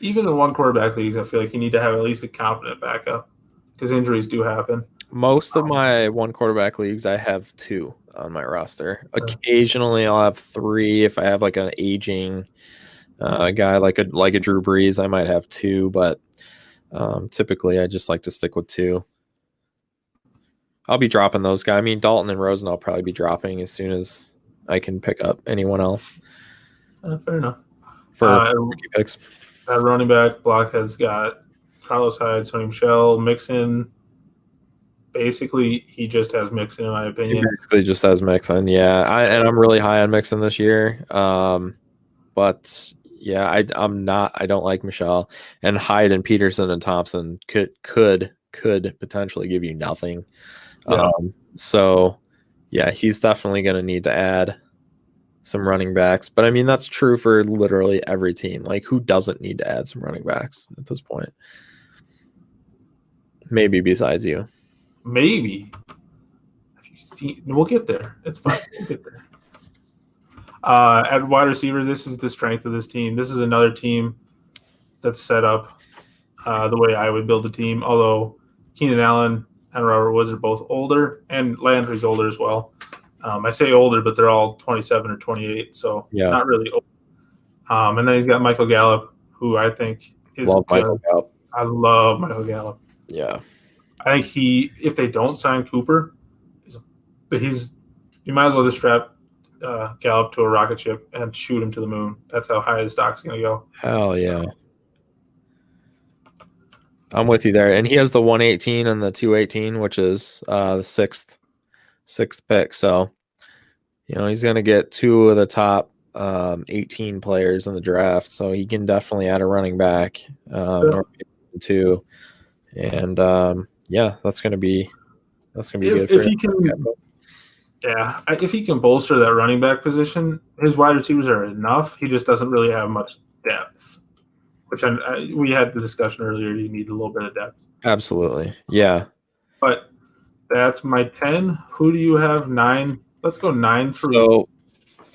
even in 1 quarterback leagues, I feel like you need to have at least a competent backup because injuries do happen. Most of my 1 quarterback leagues, I have 2 on my roster. Occasionally, I'll have 3 if I have an aging guy like a Drew Brees. I might have 2, but typically I just like to stick with 2. I'll be dropping those guys. I mean, Dalton and Rosen I'll probably be dropping as soon as I can pick up anyone else. Fair enough. For rookie picks. At running back, Blockhead's got Carlos Hyde, Sonny Michel, Mixon, basically he just has Mixon, in my He opinion. basically just has Mixon. Yeah, I'm really high on Mixon this year. But yeah, I'm not. I don't like Michelle, and Hyde and Peterson and Thompson could potentially give you nothing. Yeah. So yeah, he's definitely going to need to add some running backs. But I mean, that's true for literally every team. Like, who doesn't need to add some running backs at this point? Maybe besides you. Maybe. Have you seen? We'll get there. It's fine. We'll get there. At wide receiver, this is the strength of this team. This is another team that's set up the way I would build a team. Although Keenan Allen and Robert Woods are both older, and Landry's older as well. I say older, but they're all 27 or 28, so Yeah. not really old. And then he's got Michael Gallup, who I think is Love Michael Gallup. I love Michael Gallup. Yeah. I think if they don't sign Cooper, you might as well just strap Gallup to a rocket ship and shoot him to the moon. That's how high his stock's going to go. Hell yeah. I'm with you there. And he has the 118 and the 218, which is the sixth pick. So, he's going to get two of the top 18 players in the draft. So he can definitely add a running back or two. And yeah, that's going to be good for him. Yeah, if he can bolster that running back position, his wide receivers are enough. He just doesn't really have much depth, which we had the discussion earlier. You need a little bit of depth. Absolutely, yeah. But that's my 10. Who do you have? 9. Let's go 9 through. So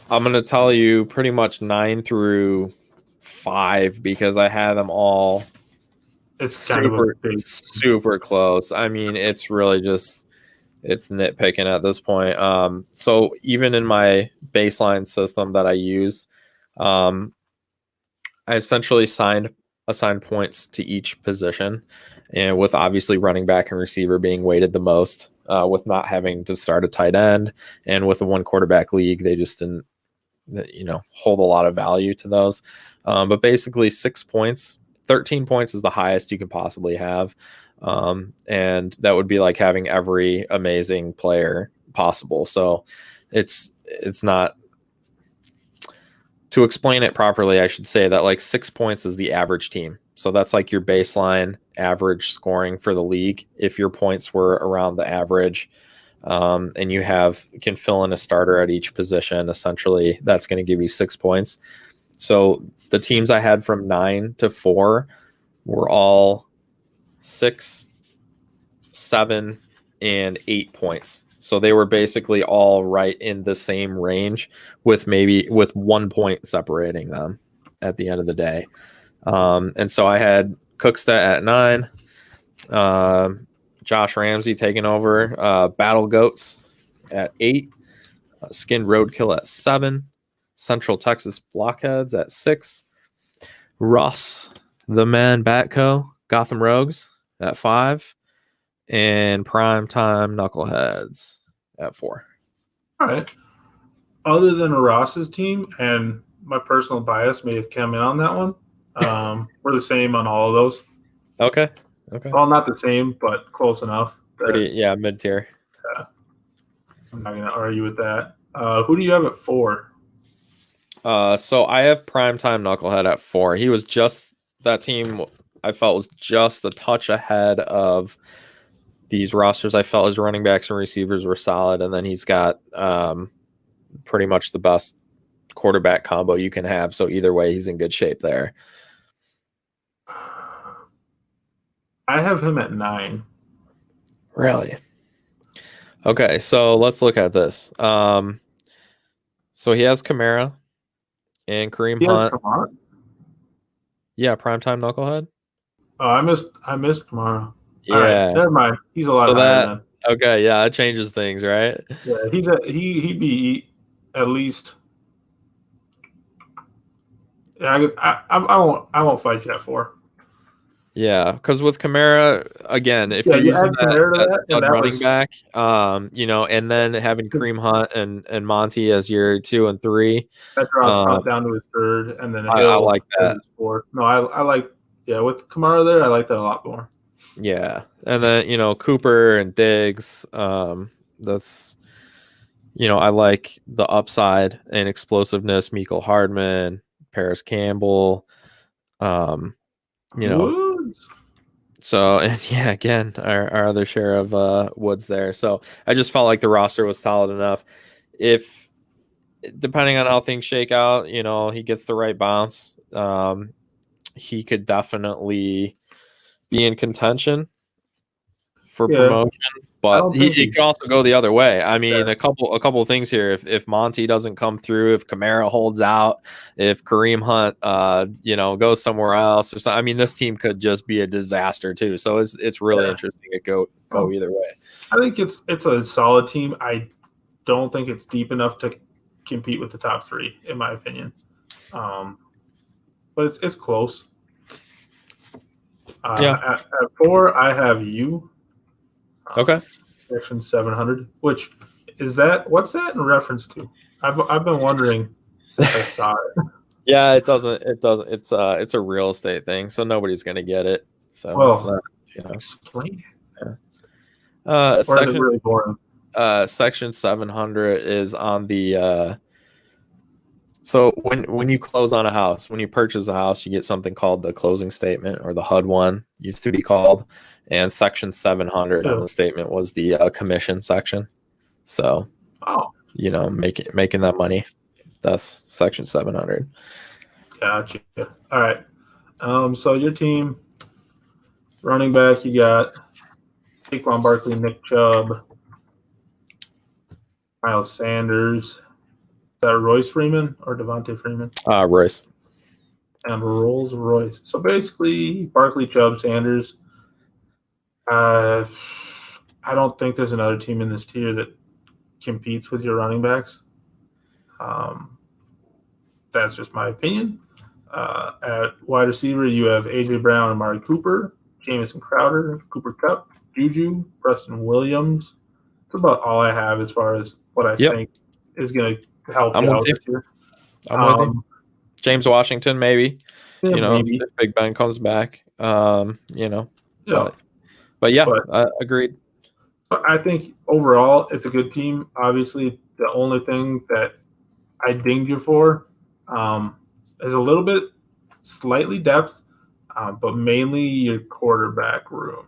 I'm going to tell you pretty much 9 through 5 because I have them all. It's super close. I mean, it's really just. It's nitpicking at this point. So even in my baseline system that I use, I essentially assigned points to each position, and with obviously running back and receiver being weighted the most, with not having to start a tight end, and with a one quarterback league, they just didn't, hold a lot of value to those. But basically 6 points, 13 points is the highest you can possibly have. And that would be like having every amazing player possible. So it's not, to explain it properly, I should say that like 6 points is the average team. So that's like your baseline average scoring for the league. If your points were around the average, and you can fill in a starter at each position, essentially that's going to give you 6 points. So the teams I had from 9 to 4 were all 6, 7, and 8 points. So they were basically all right in the same range with 1 point separating them at the end of the day. And so I had Cookstead at 9, Josh Ramsey taking over, Battle Goats at 8, Skinned Roadkill at 7, Central Texas Blockheads at 6, Russ, the Man Batco, Gotham Rogues at 5, and Primetime Knuckleheads at 4. All right. Other than Ross's team, and my personal bias may have come in on that one, we're the same on all of those. Okay. Well, not the same, but close enough. Mid-tier. Yeah. I'm not going to argue with that. Who do you have at 4? So I have Primetime Knucklehead at 4. He was just, that team I felt was just a touch ahead of these rosters. I felt his running backs and receivers were solid, and then he's got pretty much the best quarterback combo you can have. So either way, he's in good shape there. I have him at 9. Really? Okay, so let's look at this. So he has Kamara and Kareem Hunt. Kamara? Yeah, Primetime Knucklehead. Oh, I missed Kamara. Yeah, right, never mind. He's a lot higher than. Okay, yeah, that changes things, right? Yeah, he'd be at least. Yeah, I won't fight you at 4. Yeah, because with Kamara, again, if you're using that running back, and then having Kareem Hunt and Monty as your 2 and 3, that drops down to his 3rd, and then I like that. 4. No, I like with Kamara there, I like that a lot more. Yeah, and then Cooper and Diggs. That's I like the upside and explosiveness. Mecole Hardman, Paris Campbell. You know, Woods. so and yeah, again, our other share of Woods there. So I just felt like the roster was solid enough. If depending on how things shake out, he gets the right bounce. He could definitely be in contention for Yeah, promotion, I but don't think it he. could also go the other way. I mean, Yeah, a couple of things here. If Monty doesn't come through, if Kamara holds out, if Kareem Hunt, goes somewhere else or something. I mean, this team could just be a disaster too. So it's really yeah. interesting to go either way. I think it's a solid team. I don't think it's deep enough to compete with the top three, in my opinion. But it's close. Yeah. At 4, I have you. Okay. Section 700. Which is that? What's that in reference to? I've been wondering since I saw it. Yeah, it doesn't. It doesn't. It's a real estate thing, so nobody's gonna get it. So it's Well, not. explain it. Or is it Section really boring? section 700 is on the so when you close on a house, when you purchase a house, you get something called the closing statement, or the HUD-1 used to be called, and section 700 on Yeah. the statement was the commission section. So Oh, making that money, that's section 700. gotcha. All right. So your team, running back, you got Saquon Barkley, Nick Chubb, Miles Sanders. Is that Royce Freeman or Devontae Freeman? Royce. And Rolls Royce. So basically, Barkley, Chubb, Sanders. I don't think there's another team in this tier that competes with your running backs. That's just my opinion. At wide receiver, you have A.J. Brown, Amari Cooper, Jamison Crowder, Cooper Kupp, Juju, Preston Williams. That's about all I have as far as what I think is going to help I'm you with out you. this year. I'm with you. James Washington, maybe. Yeah, maybe. If Big Ben comes back. Yeah. But yeah, But agreed. I think overall, it's a good team. Obviously, the only thing that I dinged you for is a little bit slightly depth, but mainly your quarterback room.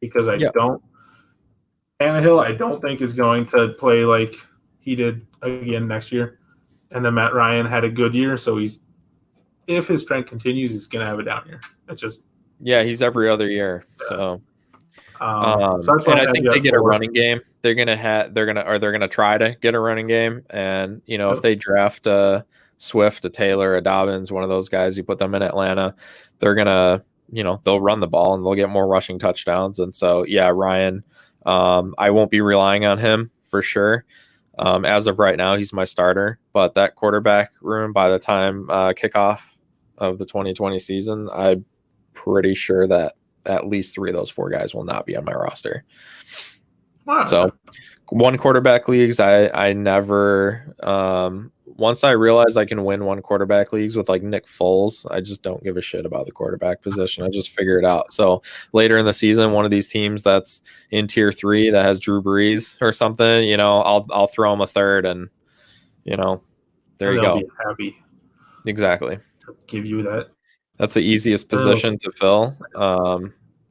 Because Tannehill, I don't think is going to play like he did again next year. And then Matt Ryan had a good year, so if his strength continues, he's going to have a down year. It's just he's every other year. So so that's why and I think they get 4. a running game. They're gonna try to get a running game, and if they draft a Swift, a Taylor, a Dobbins, one of those guys, you put them in Atlanta, they're gonna they'll run the ball and they'll get more rushing touchdowns. And so Ryan, I won't be relying on him for sure. As of right now, he's my starter, but that quarterback room by the time kickoff of the 2020 season, I'm pretty sure that at least 3 of those 4 guys will not be on my roster. Wow. So 1 quarterback leagues, I never once I realized I can win 1 quarterback leagues with like Nick Foles, I just don't give a shit about the quarterback position. I just figure it out. So later in the season, one of these teams that's in tier 3 that has Drew Brees or something, I'll throw him a third, and there you go. Be happy. Exactly. To give you that. That's the easiest position to fill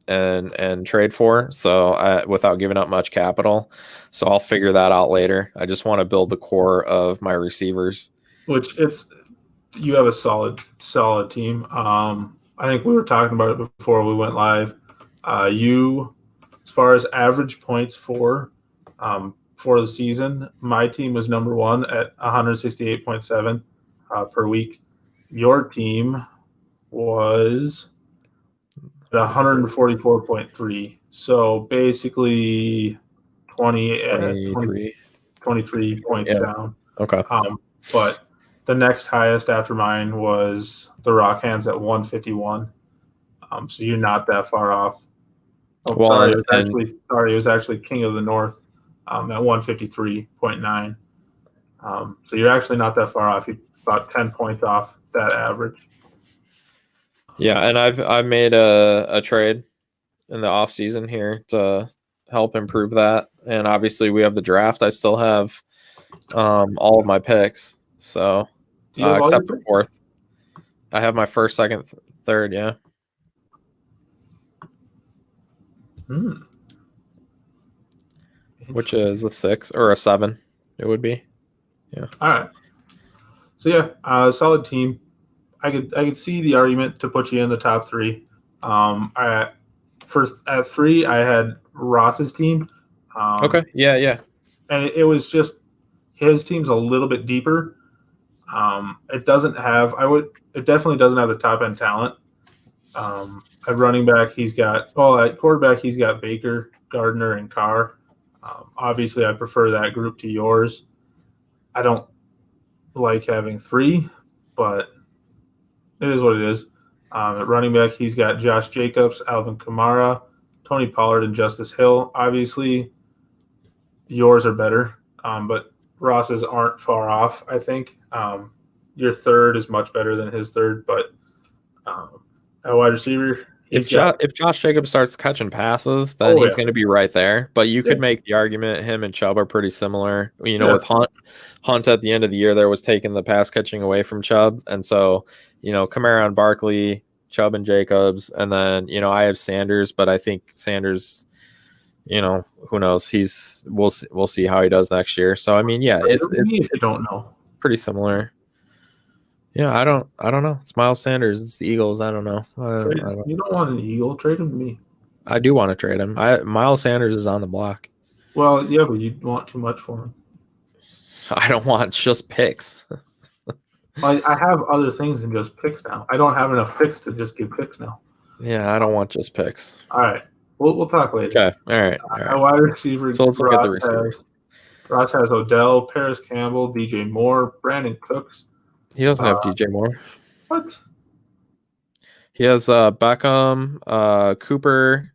and trade for. So without giving up much capital. So I'll figure that out later. I just want to build the core of my receivers. Which you have a solid team. I think we were talking about it before we went live. You, as far as average points for the season, my team was number 1 at 168.7 per week. Your team was at 144.3. So basically 23 points down. Okay. But the next highest after mine was the Rock Hands at 151. So you're not that far off. Oh, well, sorry, it was actually King of the North at 153.9. So you're actually not that far off. You're about 10 points off that average. Yeah, and I've made a trade in the off season here to help improve that. And obviously we have the draft. I still have all of my picks. So Do you have all your except for picks? fourth. I have my first, second, third, yeah. Which is a 6 or a 7, it would be. Yeah. All right. So yeah, solid team. I could see the argument to put you in the top three. At 3, I had Ross's team. Okay. Yeah. And it was just his team's a little bit deeper. It doesn't have it definitely doesn't have the top end talent. At running back, at quarterback, he's got Baker, Gardner, and Carr. Obviously, I prefer that group to yours. I don't like having 3, but it is what it is. At running back, he's got Josh Jacobs, Alvin Kamara, Tony Pollard, and Justice Hill. Obviously, yours are better, but Ross's aren't far off, I think. Your third is much better than his third, but at wide receiver, if Josh Jacobs starts catching passes, then he's going to be right there. But you could make the argument him and Chubb are pretty similar. With Hunt at the end of the year, there was taking the pass catching away from Chubb. And so, Kamara and Barkley, Chubb and Jacobs. And then, I have Sanders, but I think Sanders, who knows? We'll see how he does next year. So, I mean, yeah, it's if you don't know, pretty similar. Yeah, I don't know. It's Miles Sanders. It's the Eagles. I don't know. You don't want an Eagle? Trade him to me. I do want to trade him. Miles Sanders is on the block. Well, yeah, but you want too much for him. I don't want just picks. I have other things than just picks now. I don't have enough picks to just do picks now. Yeah, I don't want just picks. All right. We'll talk later. Okay. All right. A wide receiver. So let's look at the receivers. Ross has Odell, Paris Campbell, DJ Moore, Brandon Cooks. He doesn't have DJ Moore. What? He has Beckham, Cooper,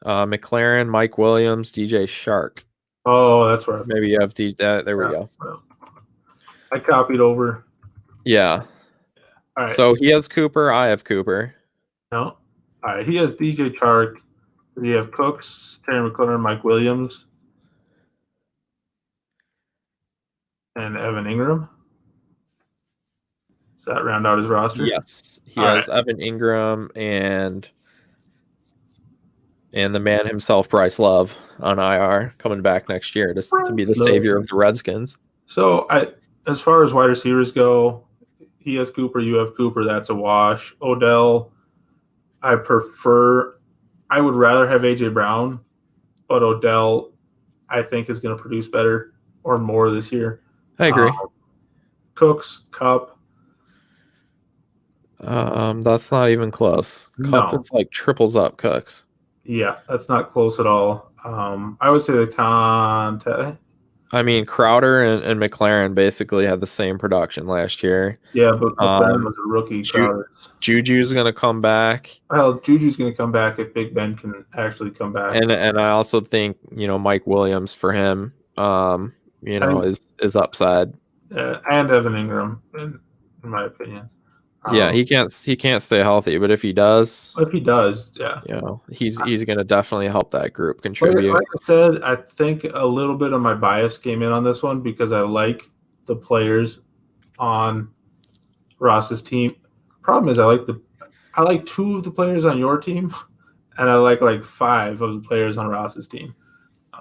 McLaren, Mike Williams, DJ Shark. Oh, that's right. Maybe you have there we go. I copied over. Yeah. All right. So he has Cooper. I have Cooper. No. All right. He has DJ Shark. Does he have Cooks, Terry McLaurin, Mike Williams, and Evan Ingram? Does that round out his roster? Yes. He has Evan Ingram and the man himself, Bryce Love, on IR, coming back next year to be the savior of the Redskins. So, as far as wide receivers go, he has Cooper, you have Cooper. That's a wash. Odell, I would rather have A.J. Brown, but Odell, I think, is going to produce better or more this year. I agree. Cooks, Kupp. That's not even close. Kupp, it's like triples up Cooks. Yeah, that's not close at all. I would say the contest. I mean, Crowder and McLaren basically had the same production last year. Yeah, but McLaren was a rookie. Juju's going to come back. Well, Juju's going to come back if Big Ben can actually come back. And I also think, Mike Williams for him, is upside. And Evan Ingram, in my opinion. Yeah, he can't stay healthy, but if he does, yeah, he's going to definitely help that group contribute. Like I said, I think a little bit of my bias came in on this one because I like the players on Ross's team. Problem is, I like 2 of the players on your team, and I like 5 of the players on Ross's team.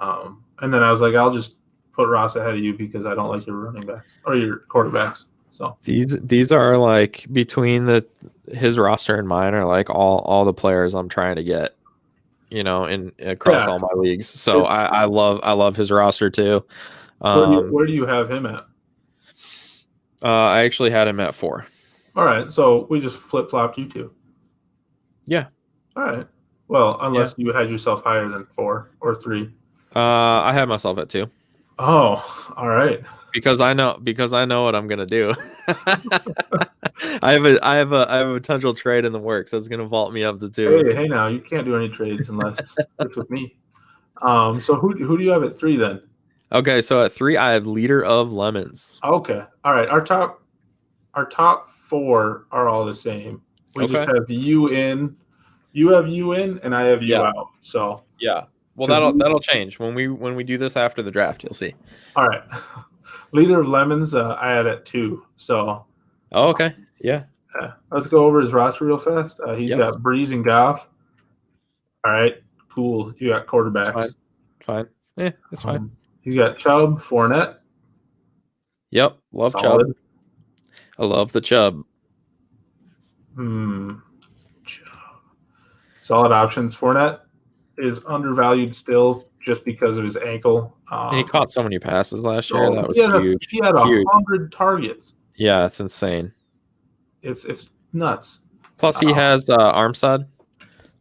And then I was like, I'll just put Ross ahead of you because I don't like your running backs or your quarterbacks. So these are like between his roster and mine are like all the players I'm trying to get, in across all my leagues. So I love his roster too. Where do you have him at? I actually had him at 4. All right, so we just flip flopped you 2. Yeah. All right. Well, unless you had yourself higher than 4 or 3. I had myself at 2. Oh, all right. Because I know what I'm gonna do. I have a potential trade in the works that's gonna vault me up to 2. Hey, now you can't do any trades unless it's with me. So who do you have at 3 then? Okay, so at 3 I have Leader of Lemons. Okay, all right. Our top 4 are all the same. We just have you in You have you in, and I have you Yeah. out. So Yeah. Well, 'cause that'll change when we do this after the draft. You'll see. all right. Leader of Lemons, I had at 2. So Oh, okay. Yeah. let's go over his roster real fast. He's Yep. got Breeze and Goff. All right, cool. You got It's quarterbacks. fine. Fine. Yeah, it's fine. He's got Chubb, Fournette. Yep. Love Chubb. Solid. I love the Chubb. Solid options. Fournette is undervalued still just because of his ankle. And he caught so many passes last year. So That was he had huge. he had Huge. 100 targets. Yeah, it's insane. It's nuts. Plus, he has Armstead.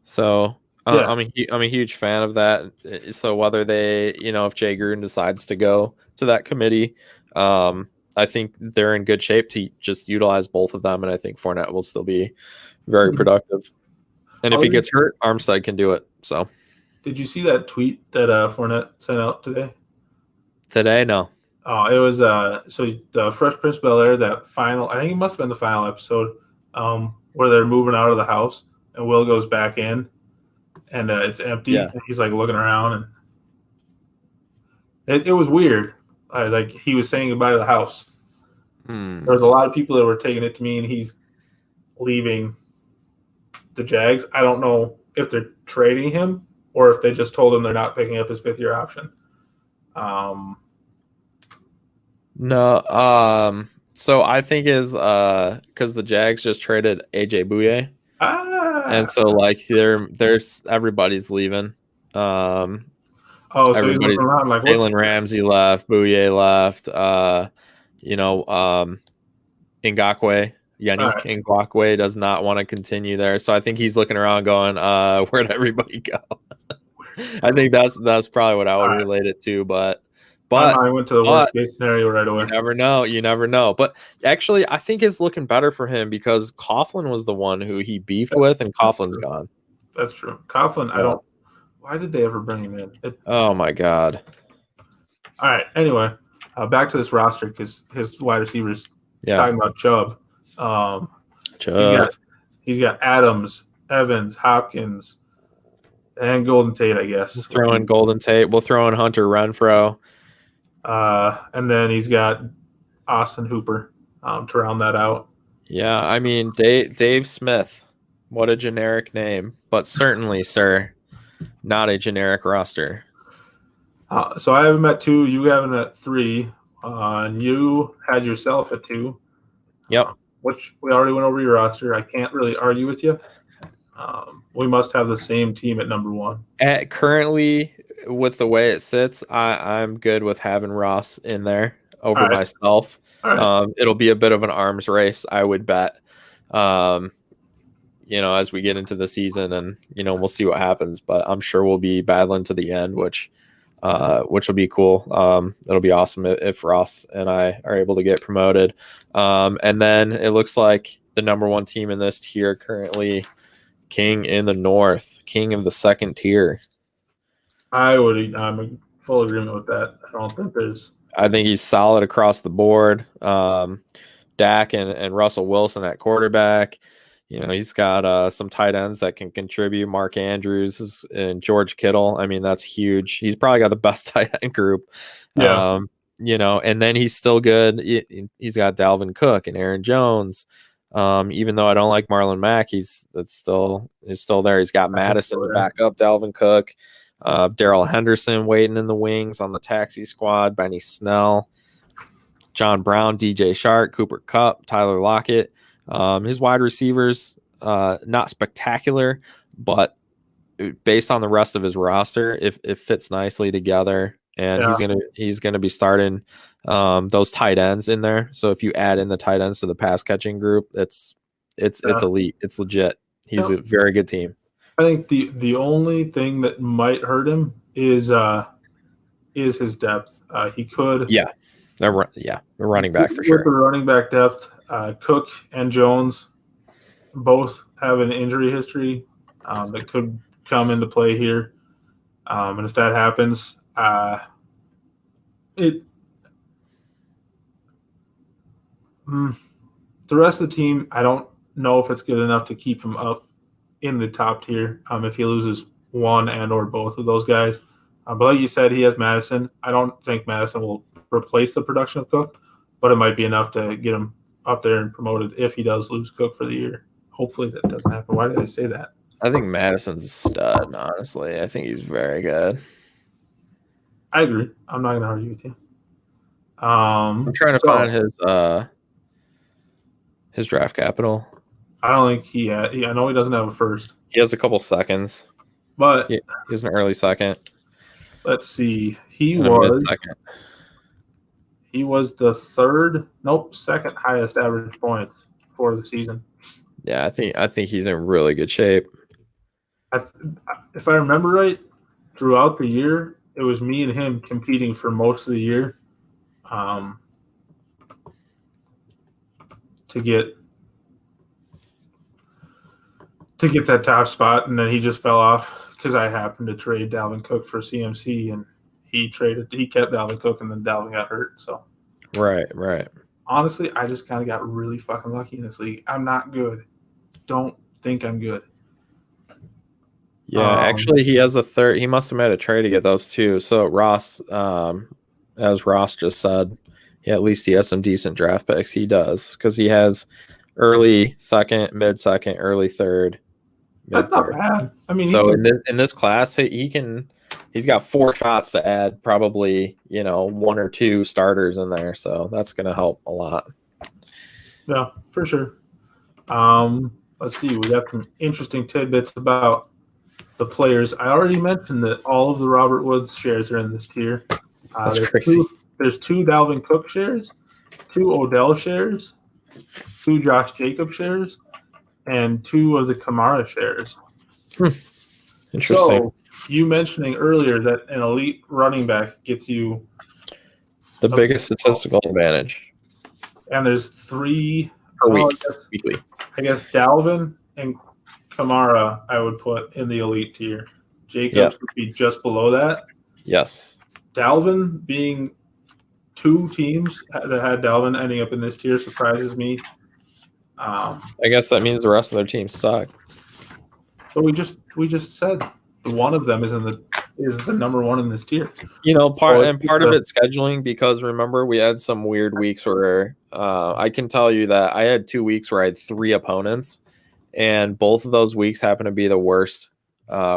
So Yeah. I'm a huge fan of that. So whether they, if Jay Gruden decides to go to that committee, I think they're in good shape to just utilize both of them, and I think Fournette will still be very productive. And if he gets hurt, Armstead can do it. So, did you see that tweet that Fournette sent out today? Today, no. Oh, it was so the Fresh Prince of Bel-Air, that final. I think it must have been the final episode where they're moving out of the house and Will goes back in and it's empty. Yeah. And he's like looking around and it was weird. Like he was saying goodbye to the house. There was a lot of people that were taking it to mean he's leaving the Jags. I don't know if they're trading him or if they just told him they're not picking up his 5th-year option. No. So I think is because the Jags just traded AJ Bouye. And so like there's everybody's leaving. So everybody's he's looking around like Jalen Ramsey left, Bouye left, Ngakoue. Yannick Ngakoue does not want to continue there. So I think he's looking around going, where'd everybody go? I think that's probably what I would relate it to, but I went to the worst case scenario right away. You never know. But actually, I think it's looking better for him because Coughlin was the one who he beefed with, and Coughlin's gone. That's true. Coughlin, I don't. Why did they ever bring him in? Oh my god. All right. Anyway, back to this roster because his wide receivers. Talking about Chubb. He's got Adams, Evans, Hopkins, and Golden Tate, I guess. We'll throw in Golden Tate. We'll throw in Hunter Renfrow. And then he's got Austin Hooper to round that out. Yeah, I mean, Dave Smith. What a generic name. But certainly, sir, not a generic roster. So I have him at 2. You have him at 3. And you had yourself at 2. Yep. Which we already went over your roster. I can't really argue with you. We must have the same team at number 1. Currently, with the way it sits, I'm good with having Ross in there over myself. It'll be a bit of an arms race, I would bet. As we get into the season, and we'll see what happens. But I'm sure we'll be battling to the end, which will be cool. It'll be awesome if Ross and I are able to get promoted. And then it looks like the number 1 team in this tier currently, King in the North, King of the 2nd tier. I'm in full agreement with that. I think he's solid across the board. Dak and Russell Wilson at quarterback. He's got some tight ends that can contribute. Mark Andrews and George Kittle. I mean, that's huge. He's probably got the best tight end group. Yeah. And then he's still good. He's got Dalvin Cook and Aaron Jones. Even though I don't like Marlon Mack, he's still there. He's got Madison to back up Dalvin Cook. Darrell Henderson waiting in the wings on the taxi squad. Benny Snell, John Brown, DJ Shark, Cooper Kupp, Tyler Lockett. His wide receivers, not spectacular, but based on the rest of his roster, it fits nicely together. And he's gonna be starting those tight ends in there. So if you add in the tight ends to the pass catching group, it's elite. It's legit. He's a very good team. I think the only thing that might hurt him is his depth. He could. Yeah. They're running back for sure. With the running back depth, Cook and Jones both have an injury history that could come into play here. And if that happens, the rest of the team, I don't know if it's good enough to keep him up in the top tier if he loses one and or both of those guys. But like you said, he has Madison. I don't think Madison will replace the production of Cook, but it might be enough to get him up there and promoted if he does lose Cook for the year. Hopefully that doesn't happen. Why did I say that? I think Madison's a stud, honestly. I think he's very good. I agree. I'm not going to argue with you. I'm trying to find his draft capital. I don't think I know he doesn't have a first. He has a couple seconds. But he was an early second. Let's see. He was the second highest average points for the season. Yeah, I think he's in really good shape. If I remember right, throughout the year, it was me and him competing for most of the year to get that top spot, and then he just fell off because I happened to trade Dalvin Cook for CMC, and he kept Dalvin Cook, and then Dalvin got hurt. So right. Honestly, I just kind of got really fucking lucky in this league. I'm not good. Don't think I'm good. Yeah, actually, he has a third. He must have made a trade to get those two. So Ross, as Ross just said, at least he has some decent draft picks. He does, because he has early second, mid second, early third. That's not bad. I mean, so in this class, he's got 4 shots to add probably 1 or 2 starters in there. So that's going to help a lot. Yeah, for sure. Let's see. We got some interesting tidbits about the players. I already mentioned that all of the Robert Woods shares are in this tier. That's crazy. There's 2 Dalvin Cook shares, 2 Odell shares, 2 Josh Jacobs shares, and 2 of the Kamara shares. Interesting. So you mentioning earlier that an elite running back gets you the biggest statistical advantage. And there's 3 per week. Weekly. I guess Dalvin and Kamara I would put in the elite tier. Jacobs would be just below that. Yes. Dalvin being 2 teams that had Dalvin ending up in this tier surprises me. I guess that means the rest of their teams suck. But we just said one of them is the number 1 in this tier. Part of it's scheduling, because remember we had some weird weeks where I can tell you that I had 2 weeks where I had 3 opponents, and both of those weeks happened to be the worst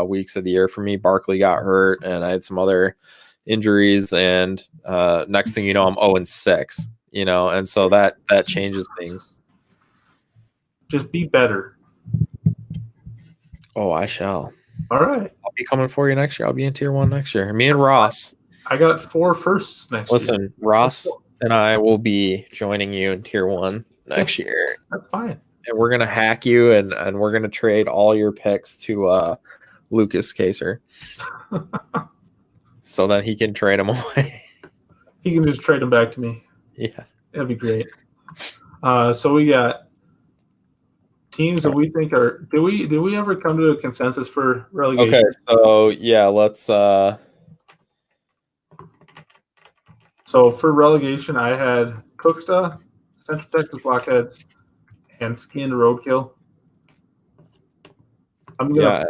weeks of the year for me. Barkley got hurt, and I had some other injuries, and next thing you know, I'm 0-6. And so that changes things. Just be better. Oh, I shall. All right. I'll be coming for you next year. I'll be in tier 1 next year. Me and Ross. I got 4 firsts next year. Listen, Ross and I will be joining you in tier 1 next year. That's fine. And we're going to hack you, and we're going to trade all your picks to Lucas Kaser. So that he can trade them away. He can just trade them back to me. Yeah. That'd be great. So we got teams that we think are. Do we ever come to a consensus for relegation? Okay, so yeah, let's. So for relegation, I had Cooksta, Central Texas Blockheads, and Skinned Roadkill. I'm gonna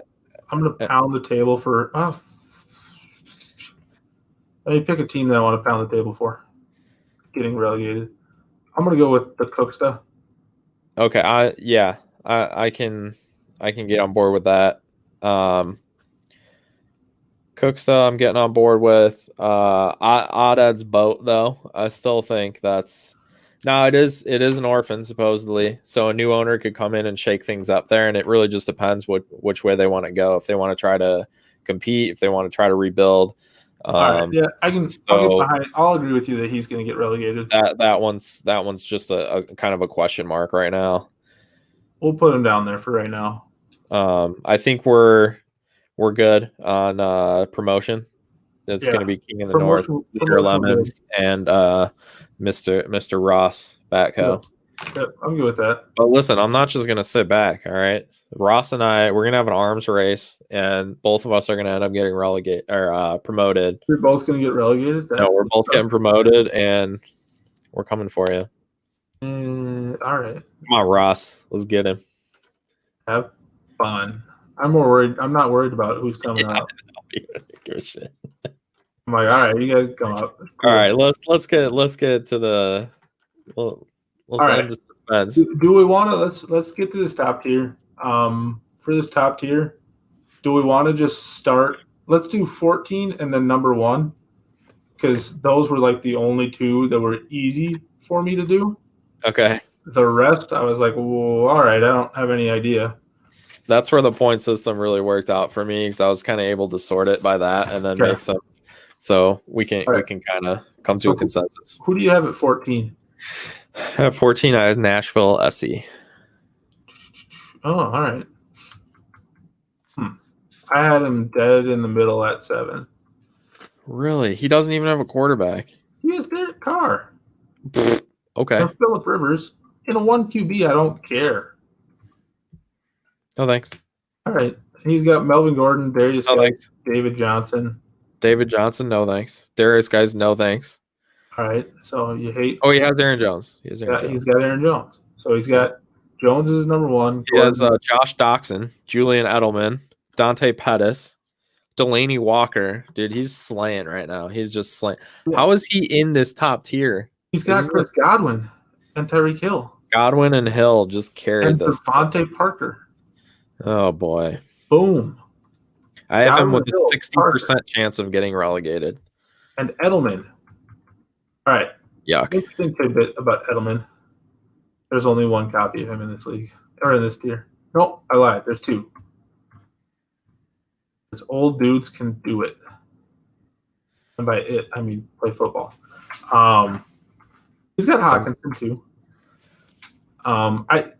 pound the table for. Let me pick a team that I want to pound the table for getting relegated. I'm gonna go with the Cooksta. Okay, I can get on board with that. Cooksta, I'm getting on board with. Oddad's boat, though. I still think that's. No, it is an orphan, supposedly. So a new owner could come in and shake things up there, and it really just depends which way they want to go. If they want to try to compete, if they want to try to rebuild. All right, yeah, I'll get behind. I'll agree with you that he's going to get relegated. That one's just a kind of a question mark right now. We'll put him down there for right now. I think we're good on promotion. It's going to be King of the North, Mr. Lemons, and Mr. Ross Backhoe. Yep, I'm good with that. But listen, I'm not just going to sit back, all right? Ross and I, we're going to have an arms race, and both of us are going to end up getting relegated or promoted. You're both going to get relegated? No, we're both getting promoted, and we're coming for you. All right. Come on, Ross. Let's get him. Have fun. I'm more worried. I'm not worried about who's coming out. Give a shit. I'm like, all right, you guys come up. Cool. All right, let's get to the. Let's end the suspense. Do we want to let's get to this top tier? For this top tier, do we want to just start? Let's do 14 and then number 1, because those were like the only 2 that were easy for me to do. Okay. The rest, I was like, well, all right, I don't have any idea. That's where the point system really worked out for me, because I was kind of able to sort it by that and then make some. So we can kind of come to a consensus. Who do you have at 14? At 14, I have Nashville SC. Oh, all right. I had him dead in the middle at 7. Really? He doesn't even have a quarterback. He has Derek Carr. Okay. And Phillip Rivers. In a 1 QB, I don't care. No, thanks. All right. He's got Melvin Gordon, Darius Guys, David Johnson. David Johnson, no thanks. Darius guys, no thanks. All right. So you hate. Oh, he has Aaron Jones. He's got Aaron Jones. So he's got Jones is number 1. He has Josh Doxson, Julian Edelman, Dante Pettis, Delaney Walker. Dude, he's slaying right now. He's just slaying. Yeah. How is he in this top tier? He's got Chris Godwin and Tyreek Hill. Godwin and Hill just carried this. Devontae Parker. Oh, boy. Boom. I have him with a 60% chance of getting relegated. And Edelman. All right. Yuck. Interesting tidbit about Edelman. There's only 1 copy of him in this league, or in this tier. No, I lied. There's 2. Because old dudes can do it. And by it, I mean play football. He's got Hawkinson too. All right.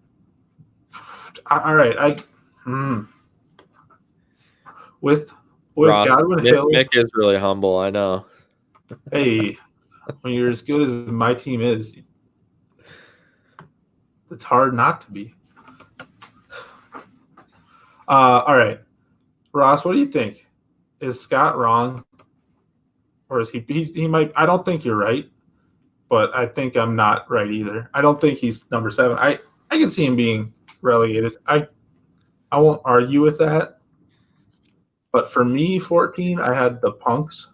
With Ross, Godwin Hill. Mick is really humble, I know. Hey, when you're as good as my team is, it's hard not to be. All right. Ross, what do you think? Is Scott wrong? Or is he might, I don't think you're right, but I think I'm not right either. I don't think he's number 7. I can see him being relegated. I won't argue with that. But for me, 14, I had the Punks.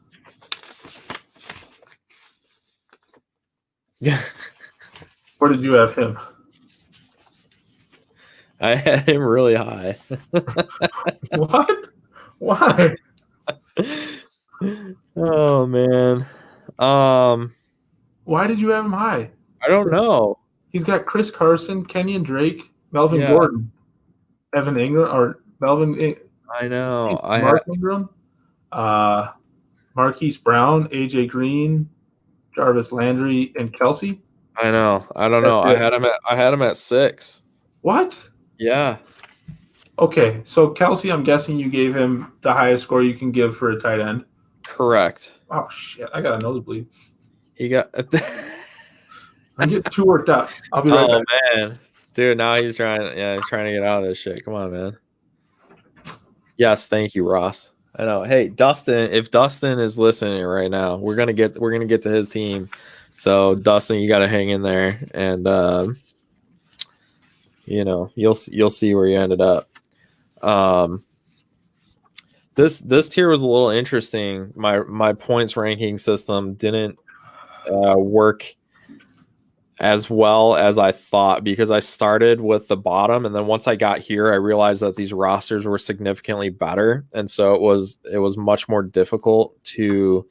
Yeah. Where did you have him? I had him really high. What? Why? Oh, man. Why did you have him high? I don't know. He's got Chris Carson, Kenyon Drake, Melvin Gordon, Evan Ingram, or Melvin. I know. Ingram, Marquise Brown, AJ Green, Jarvis Landry, and Kelsey. I know. I don't know. I had him at 6. What? Yeah. Okay, so Kelsey, I'm guessing you gave him the highest score you can give for a tight end. Correct. Oh shit! I got a nosebleed. He got. I'm getting too worked up. I'll be right back. Oh man, dude! Now he's trying. Yeah, he's trying to get out of this shit. Come on, man. Yes, thank you, Ross. I know. Hey, Dustin. If Dustin is listening right now, we're gonna get to his team. So Dustin, you got to hang in there, and you'll see where you ended up. This tier was a little interesting. My points ranking system didn't work as well as I thought, because I started with the bottom, and then once I got here, I realized that these rosters were significantly better, and so it was much more difficult to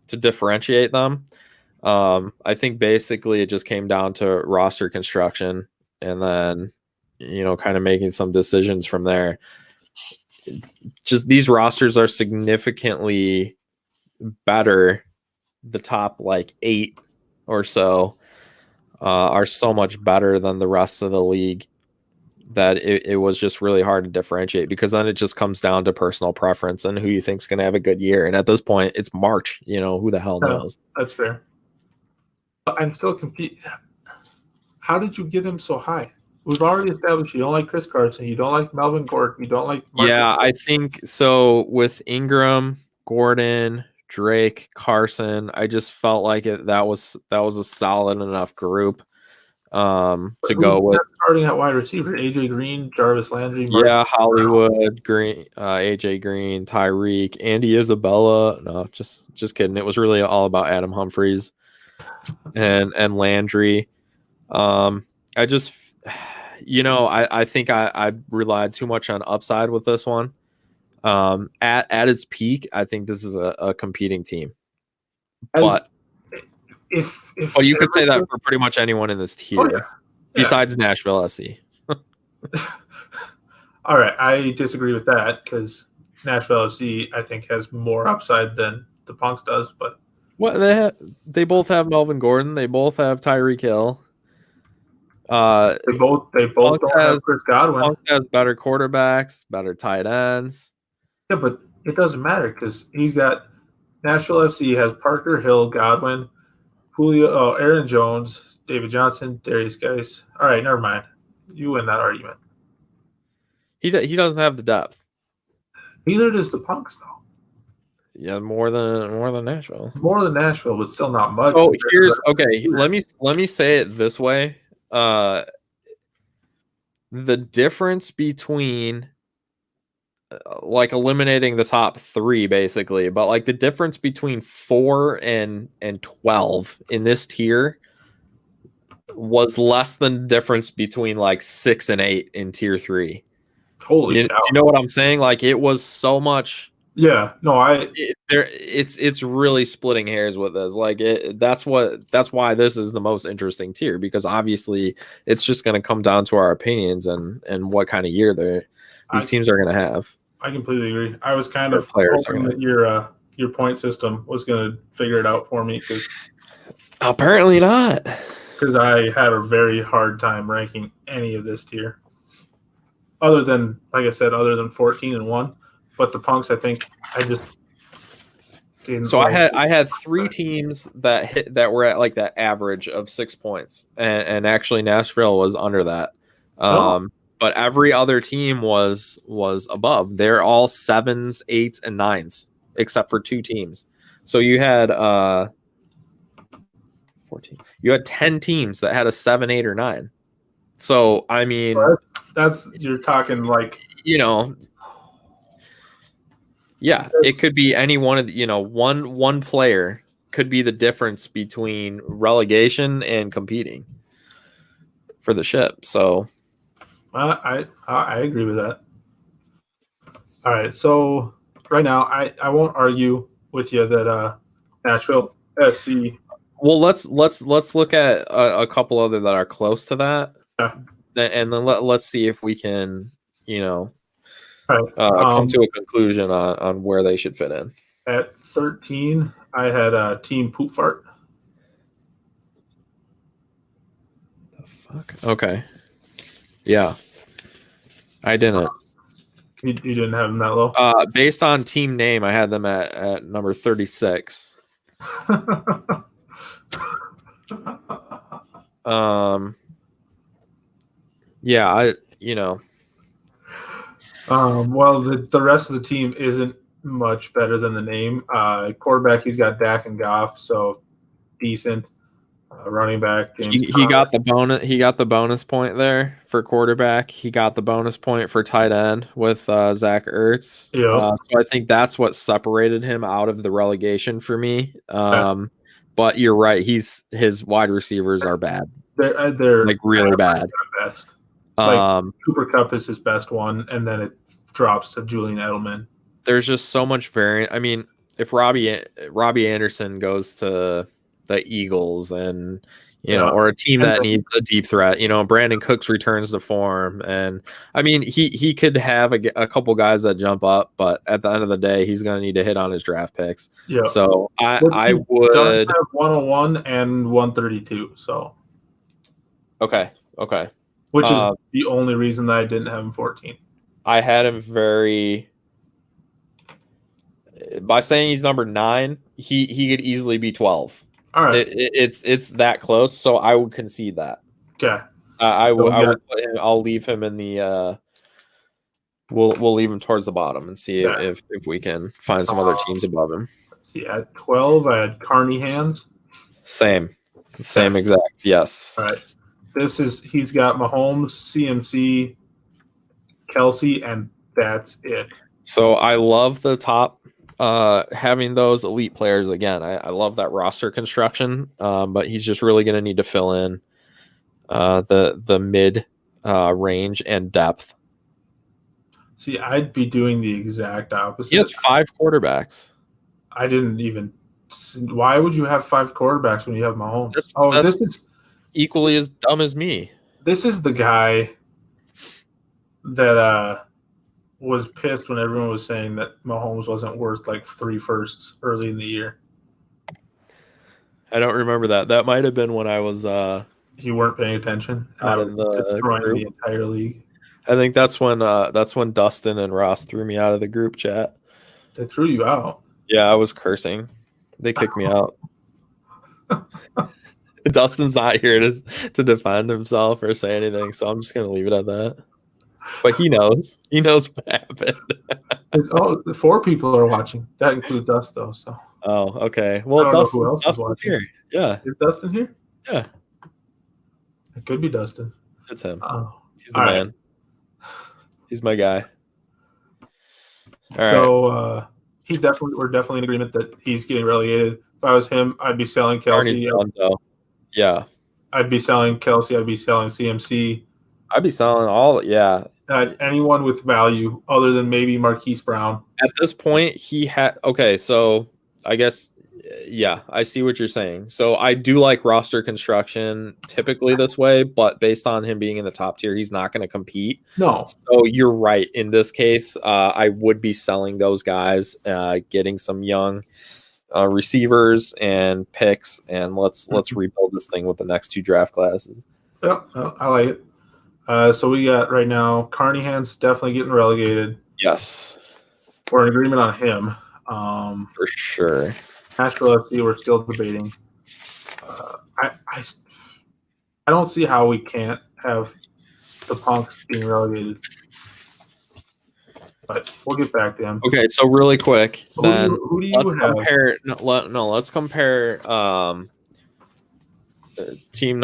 differentiate them. I think basically it just came down to roster construction, and then kind of making some decisions from there. Just these rosters are significantly better. The top 8 or so are so much better than the rest of the league that it was just really hard to differentiate, because then it just comes down to personal preference and who you think is going to have a good year. And at this point, it's March. Who the hell knows? That's fair. But I'm still confused. How did you give him so high? We've already established you don't like Chris Carson. You don't like Melvin Gordon. You don't like Marcus. Yeah, I think so. With Ingram, Gordon, Drake, Carson, I just felt like that was a solid enough group to go with. Starting at wide receiver, AJ Green, Jarvis Landry, Yeah, Hollywood, Green, AJ Green, Tyreek, Andy Isabella. No, just kidding. It was really all about Adam Humphries and Landry. I just, I think I relied too much on upside with this one. At its peak, I think this is a competing team. But if you could say that for pretty much anyone in this tier, besides Nashville SC. All right, I disagree with that because Nashville FC I think has more upside than the Punks does. But they both have Melvin Gordon. They both have Tyreek Hill. They both don't have Chris Godwin. Punks has better quarterbacks, better tight ends. Yeah, but it doesn't matter because he's got Nashville FC has Parker Hill, Godwin, Julio, Aaron Jones, David Johnson, Darius Geis. All right, never mind. You win that argument. He doesn't have the depth. Neither does the Punks, though. Yeah, more than Nashville. More than Nashville, but still not much. So let me say it this way. The difference between like eliminating the top 3 basically, but like the difference between 4 and 12 in this tier was less than the difference between like 6 and 8 in tier 3. Holy cow. You know what I'm saying? Like it was so much. Yeah, no, it's really splitting hairs with this. Like that's why this is the most interesting tier, because obviously it's just going to come down to our opinions and what kind of year these teams are going to have. I completely agree. I was kind of hoping that your point system was going to figure it out for me, because apparently not. Because I had a very hard time ranking any of this tier, other than 14 and 1. But the Punks, I think I just didn't. So I had 3 teams that were at like that average of 6 points, and actually Nashville was under that. But every other team was above. They're all 7s, 8s, and 9s, except for 2 teams. So you had 14. You had 10 teams that had a 7, 8, or 9. So I mean, that's you're talking like, yeah, it could be any one of one player could be the difference between relegation and competing for the ship. So I agree with that. All right, so right now I won't argue with you that Nashville SC. Well, let's look at a couple other that are close to that, and then let's see if we can come to a conclusion on where they should fit in. At 13, I had Team Poop Fart. The fuck? Okay. Yeah. I didn't. You didn't have them that low? Based on team name, I had them at number 36. Yeah, well, the rest of the team isn't much better than the name. Quarterback, he's got Dak and Goff, so decent. Running back, he got the bonus. He got the bonus point there for quarterback. He got the bonus point for tight end with Zach Ertz. Yeah. So I think that's what separated him out of the relegation for me. But you're right. His wide receivers are bad. They're like really bad. Best. Cooper Kupp is his best one, and then it drops to Julian Edelman. There's just so much variant. I mean, if Robbie Anderson goes to the Eagles and or a team that needs a deep threat, Brandon Cooks returns to form, and I mean he could have a couple guys that jump up, but at the end of the day he's going to need to hit on his draft picks. Yeah. So I would have 101 and 132. So okay, which is the only reason that I didn't have him 14. I had him by saying he's number 9, he could easily be 12. All right, it's that close, so I would concede that. Okay, I would put him, I'll leave him in the. We'll leave him towards the bottom and see if we can find some other teams above him. Let's see, at 12, I had Carney Hands. Same exact. Yes. All right. he's got Mahomes, CMC, Kelsey, and that's it. So I love the top, having those elite players again. I love that roster construction, but he's just really going to need to fill in the mid range and depth. See, I'd be doing the exact opposite. He has 5 quarterbacks. I didn't even. Why would you have 5 quarterbacks when you have Mahomes? That's this is equally as dumb as me. This is the guy that was pissed when everyone was saying that Mahomes wasn't worth like 3 firsts early in the year. I don't remember that. That might have been when I was you weren't paying attention. Out of the destroying group. the entire league. I think that's when Dustin and Ross threw me out of the group chat. They threw you out. Yeah, I was cursing. They kicked me out. Dustin's not here to defend himself or say anything, so I'm just gonna leave it at that. But he knows. He knows what happened. 4 people are watching. That includes us, though. So. Oh, okay. Well, Dustin's here. Yeah. Is Dustin here? Yeah. It could be Dustin. It's him. Oh. He's the man. Right. He's my guy. We're definitely in agreement that he's getting relegated. If I was him, I'd be selling Kelsey. Yeah. I'd be selling Kelsey. I'd be selling CMC. I'd be selling all. Yeah. Anyone with value other than maybe Marquise Brown. At this point, he had. Okay, so I guess. Yeah, I see what you're saying. So I do like roster construction typically this way, but based on him being in the top tier, he's not going to compete. No. So you're right. In this case, I would be selling those guys, getting some young receivers and picks, and let's rebuild this thing with the next 2 draft classes. Yeah, I like it. So we got right now, Carnahan's definitely getting relegated. Yes. We're in agreement on him. For sure. Nashville FC, we're still debating. I don't see how we can't have the Punks being relegated. But we'll get back to him. Okay, so really quick, then who do you have? Let's compare team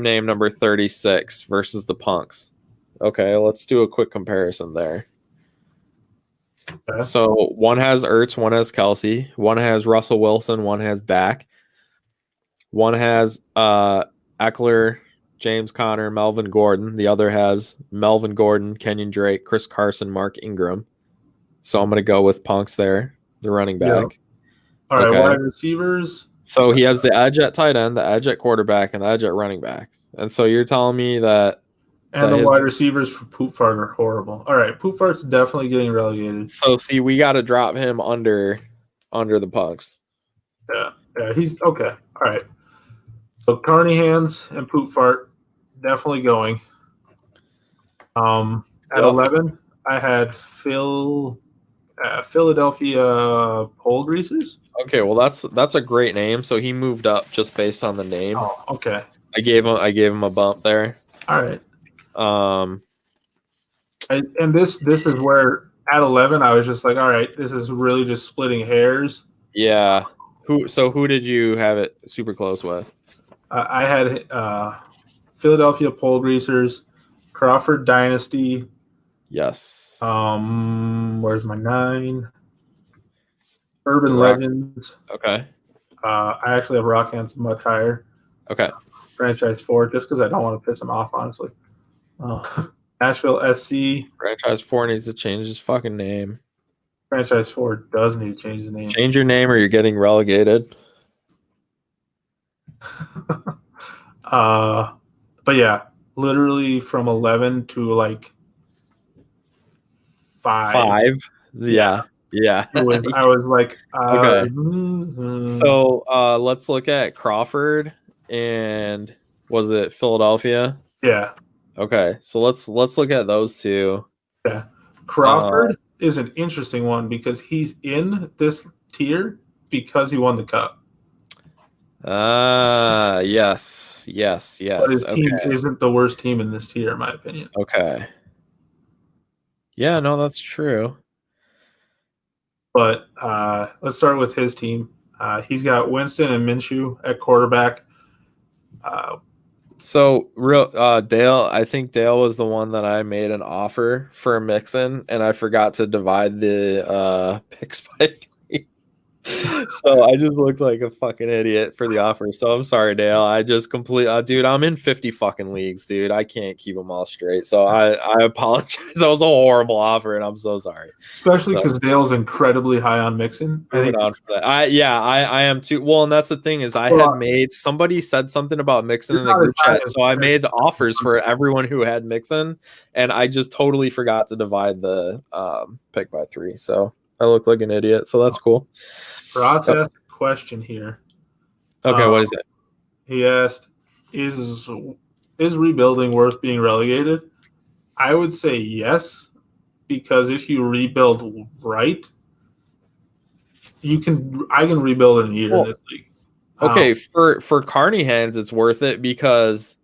name number 36 versus the Punks. Okay, let's do a quick comparison there. Okay. So one has Ertz, one has Kelsey, one has Russell Wilson, one has Dak, one has Eckler, James Conner, Melvin Gordon. The other has Melvin Gordon, Kenyon Drake, Chris Carson, Mark Ingram. So I'm going to go with Punks there, the running back. Yep. All right, wide receivers. So he has the edge at tight end, the edge at quarterback, and the edge at running back. And so you're telling me that the wide receivers for Poop Fart are horrible. All right, Poop Fart's definitely getting relegated. So see, we got to drop him under the Punks. Yeah, he's okay. All right. So Carnahan's and Poop Fart definitely going. At 11, I had Philadelphia Pole Greasers. Okay, well that's a great name. So he moved up just based on the name. Oh, okay. I gave him a bump there. All right. And this is where at 11 I was just like, all right, this is really just splitting hairs. Yeah. Who did you have it super close with? I had Philadelphia Pole Greasers, Crawford Dynasty. Yes. Where's my 9? Urban Legends. Okay. I actually have Rock Hands much higher. Okay. Franchise 4, just because I don't want to piss him off, honestly. Nashville SC. Franchise 4 needs to change his fucking name. Franchise 4 does need to change the name. Change your name or you're getting relegated. But yeah, literally from 11 to like 5. Yeah. I was like, okay. So let's look at Crawford and was it Philadelphia? Yeah. Okay, so let's look at those 2. Yeah, Crawford is an interesting one because he's in this tier because he won the cup. Yes. But his team isn't the worst team in this tier, in my opinion. Okay. Yeah, no, that's true. But let's start with his team. He's got Winston and Minshew at quarterback. So Dale, I think Dale was the one that I made an offer for Mixon, and I forgot to divide the picks by 3. So I just looked like a fucking idiot for the offer. So I'm sorry, Dale. I just dude, I'm in 50 fucking leagues, dude. I can't keep them all straight. So I apologize. That was a horrible offer, and I'm so sorry. Especially So because Dale's incredibly high on Mixon. I moving think on from that. I am too. Well, and that's the thing is I had made somebody said something about Mixon you're in the not as group high chat. as So I made offers for everyone who had Mixon, and I just totally forgot to divide the pick by 3. So I look like an idiot. So that's cool. Ross asked a question here. Okay, what is it? He asked, "Is rebuilding worth being relegated?" I would say yes, because if you rebuild right, I can rebuild in a year in this league. Okay, for Carney hands, it's worth it because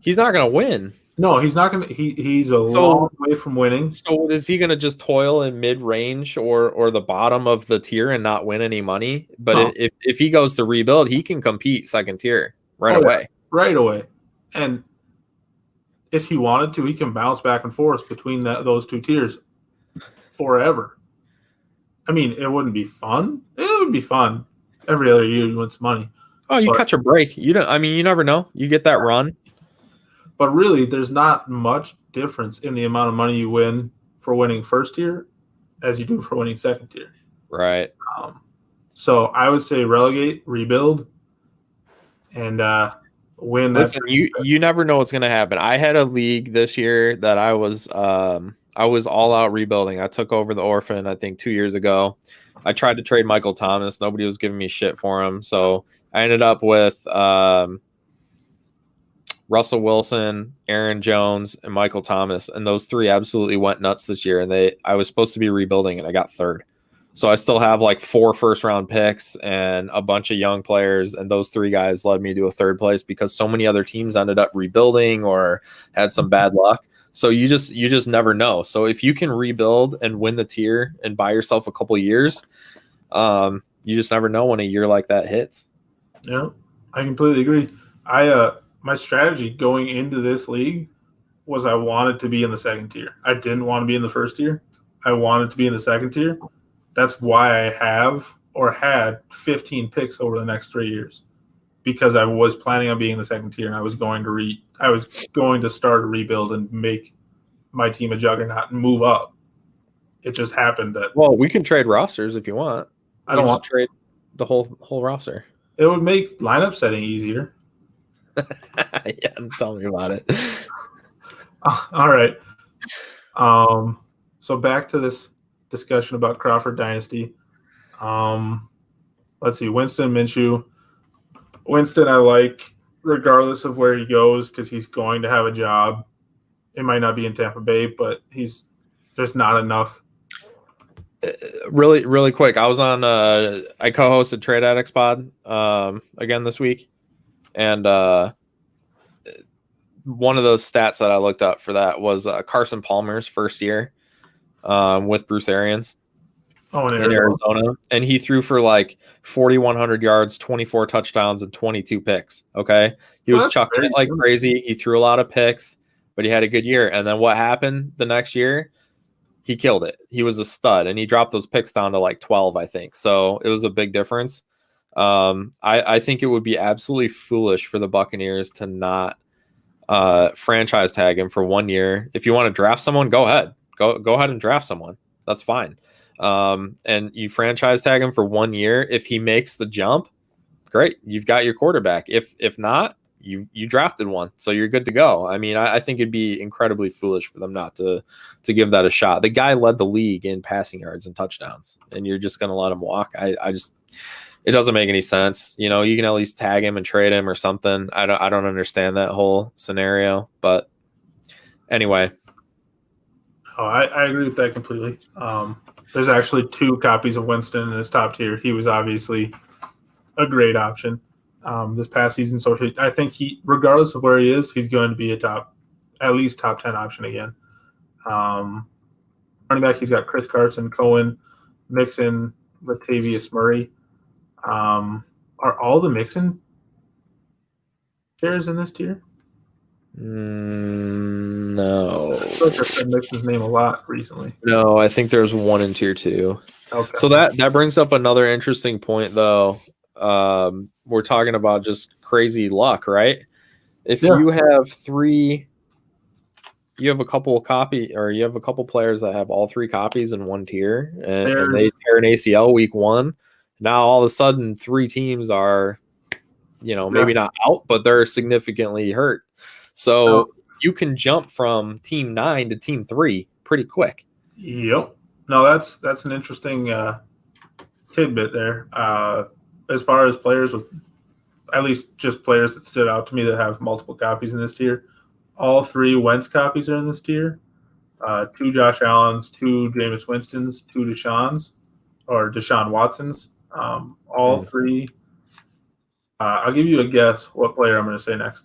he's not going to win. No, he's not going to. He's a long way from winning. So is he going to just toil in mid range or the bottom of the tier and not win any money? But if he goes to rebuild, he can compete second tier away. Yeah, right away. And if he wanted to, he can bounce back and forth between those 2 tiers forever. I mean, it wouldn't be fun. It would be fun. Every other year you win some money. Oh, you catch a break. You don't. I mean, you never know. You get that run. But really, there's not much difference in the amount of money you win for winning first tier as you do for winning second tier. Right. So I would say relegate, rebuild, and win. Listen, you never know what's going to happen. I had a league this year that I was all out rebuilding. I took over the orphan, I think 2 years ago. I tried to trade Michael Thomas. Nobody was giving me shit for him. So I ended up with Russell Wilson, Aaron Jones, and Michael Thomas. And those 3 absolutely went nuts this year. And I was supposed to be rebuilding, and I got 3rd. So I still have like 4 first-round picks and a bunch of young players. And those 3 guys led me to a 3rd place because so many other teams ended up rebuilding or had some bad luck. So you just never know. So if you can rebuild and win the tier and buy yourself a couple years, you just never know when a year like that hits. Yeah, I completely agree. My strategy going into this league was I wanted to be in the second tier. I didn't want to be in the first tier. I wanted to be in the second tier. That's why I had 15 picks over the next 3 years, because I was planning on being in the second tier, and I was going to start a rebuild and make my team a juggernaut and move up. It just happened that. Well, we can trade rosters if you want. I don't want to trade the whole roster. It would make lineup setting easier. Yeah, tell me about it. All right. So back to this discussion about Crawford Dynasty. Let's see. Winston Minshew. Winston, I like regardless of where he goes because he's going to have a job. It might not be in Tampa Bay, but there's not enough. Really, really quick. I was on. I co-hosted Trade Addicts Pod again this week, and one of those stats that I looked up for that was Carson Palmer's first year with Bruce Arians in Arizona, and he threw for like 4,100 yards, 24 touchdowns, and 22 picks. Okay, he was chucking it like crazy. He threw a lot of picks, but he had a good year. And then what happened the next year? He killed it. He was a stud, and he dropped those picks down to like 12, I think. So it was a big difference. I think it would be absolutely foolish for the Buccaneers to not franchise tag him for 1 year. If you want to draft someone, go ahead. Go ahead and draft someone. That's fine. And you franchise tag him for 1 year. If he makes the jump, great. You've got your quarterback. If not, you drafted one, so you're good to go. I mean, I think it'd be incredibly foolish for them not to give that a shot. The guy led the league in passing yards and touchdowns, and you're just going to let him walk. It doesn't make any sense. You know, you can at least tag him and trade him or something. I don't understand that whole scenario, but anyway. Oh, I agree with that completely. There's actually 2 copies of Winston in his top tier. He was obviously a great option this past season. So I think regardless of where he is, he's going to be at least top 10 option again. Running back, he's got Chris Carson, Cohen, Mixon, Latavius Murray. Are all the Mixon shares in this tier? No. I feel like I've said Mixon's name a lot recently. No, I think there's one in tier 2. Okay. So that brings up another interesting point, though. We're talking about just crazy luck, right? If Yeah. you have you have a couple players that have all 3 copies in one tier, and they tear an ACL week 1. Now all of a sudden, 3 teams are, maybe not out, but they're significantly hurt. So you can jump from team 9 to team 3 pretty quick. Yep. No, that's an interesting tidbit there. As far as players with, at least just players that stood out to me that have multiple copies in this tier, all 3 Wentz copies are in this tier. 2 Josh Allens, 2 Jameis Winstons, 2 Deshaun Watsons. All 3. I'll give you a guess what player I'm going to say next.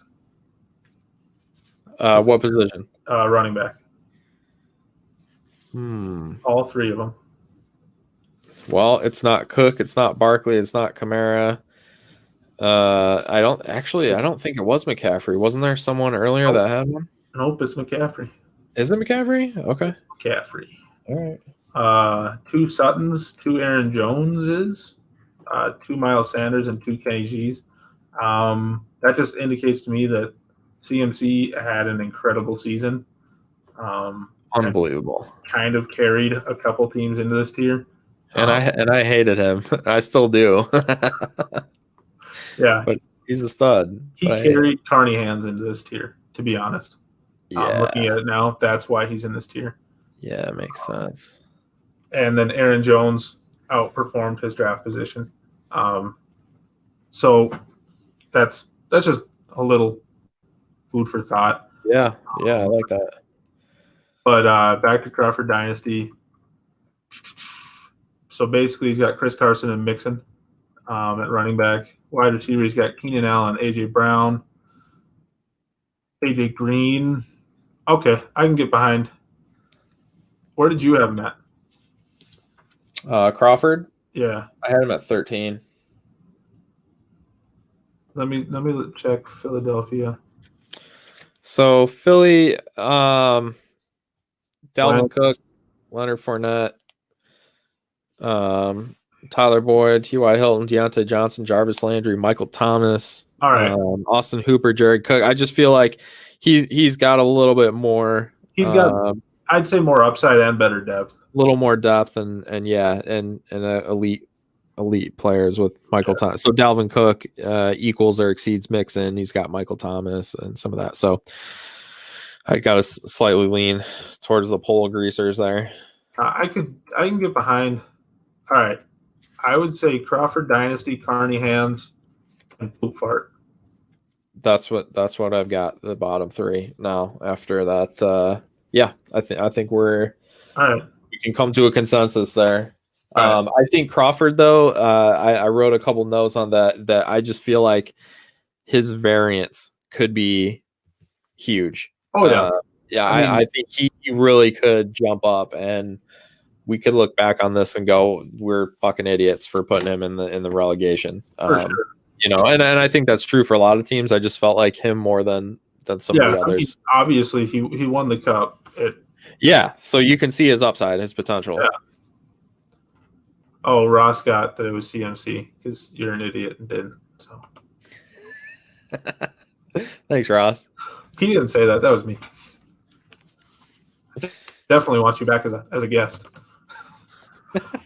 What position? Running back. All 3 of them. Well, it's not Cook, it's not Barkley, it's not Kamara. I don't think it was McCaffrey. Wasn't there someone earlier that had one? Nope, it's McCaffrey. Is it McCaffrey? Okay. It's McCaffrey. All right. 2 Suttons, 2 Aaron Joneses, 2 Miles Sanders, and 2 Kenny G's. That just indicates to me that CMC had an incredible season. Unbelievable. Kind of carried a couple teams into this tier. And I hated him. I still do. Yeah. But he's a stud. He carried Carney Hands into this tier, to be honest. Yeah. Looking at it now, that's why he's in this tier. Yeah, it makes sense. And then Aaron Jones outperformed his draft position. So that's just a little food for thought. Yeah, I like that. But back to Crawford Dynasty. So basically, he's got Chris Carson and Mixon at running back. Wide receiver, he's got Keenan Allen, A.J. Brown, A.J. Green. Okay, I can get behind. Where did you have him at? Crawford? Yeah. I had him at 13. Let me check Philadelphia. So Philly, Dalvin Cook, Leonard Fournette, Tyler Boyd, T.Y. Hilton, Deontay Johnson, Jarvis Landry, Michael Thomas, all right, Austin Hooper, Jared Cook. I just feel like he's got a little bit more. He's got, I'd say, more upside and better depth. A little more depth and elite players with Michael Thomas. So Dalvin Cook equals or exceeds Mixon. He's got Michael Thomas and some of that. So I got to slightly lean towards the pole greasers there. I can get behind. All right, I would say Crawford Dynasty, Carney Hands, and Poop Fart. That's what I've got. The bottom 3 now. After that, I think we're all right. We can come to a consensus there. I think Crawford, though, I wrote a couple notes on that I just feel like his variance could be huge. Oh, yeah. I think he really could jump up, and we could look back on this and go, we're fucking idiots for putting him in the relegation. For sure. And I think that's true for a lot of teams. I just felt like him more than some of the others. Obviously, he won the cup. So you can see his upside, his potential. Yeah. Oh, Ross got that it was CMC because you're an idiot and didn't. So. Thanks, Ross. He didn't say that. That was me. Definitely want you back as a guest.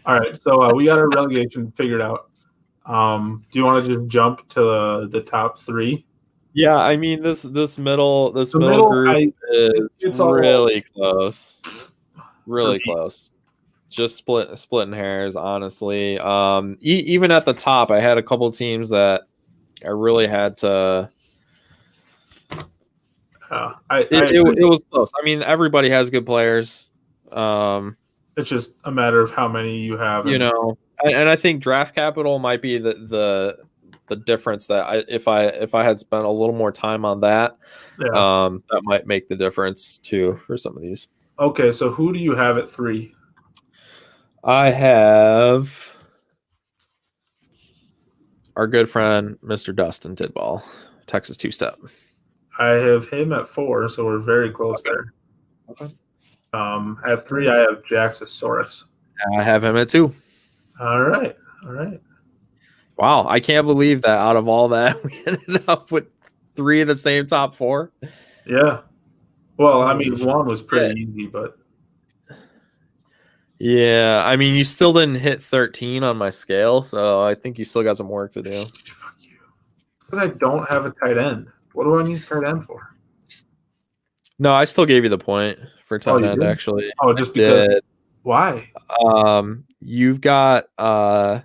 All right, so we got our relegation figured out. Do you want to just jump to the top 3? Yeah, I mean this middle group is really close. Really close. Just splitting hairs, honestly. Even at the top, I had a couple teams that I really had to. It was close. I mean, everybody has good players. It's just a matter of how many you have. And I think draft capital might be the difference that if I had spent a little more time on that, that might make the difference too for some of these. Okay, so who do you have at 3? I have our good friend Mr. Dustin Tidball, Texas two-step. I have him at 4, so we're very close there. Okay. At 3, I have Jaxosaurus. I have him at 2. All right. Wow, I can't believe that out of all that, we ended up with 3 of the same top 4. Yeah. Well, I Holy mean, one was pretty shit. easy, but Yeah, I mean, you still didn't hit 13 on my scale, so I think you still got some work to do. fuck you. Because I don't have a tight end. What do I need a tight end for? No, I still gave you the point for tight you end, did? actually. Oh, just because. Did. Why? You've got the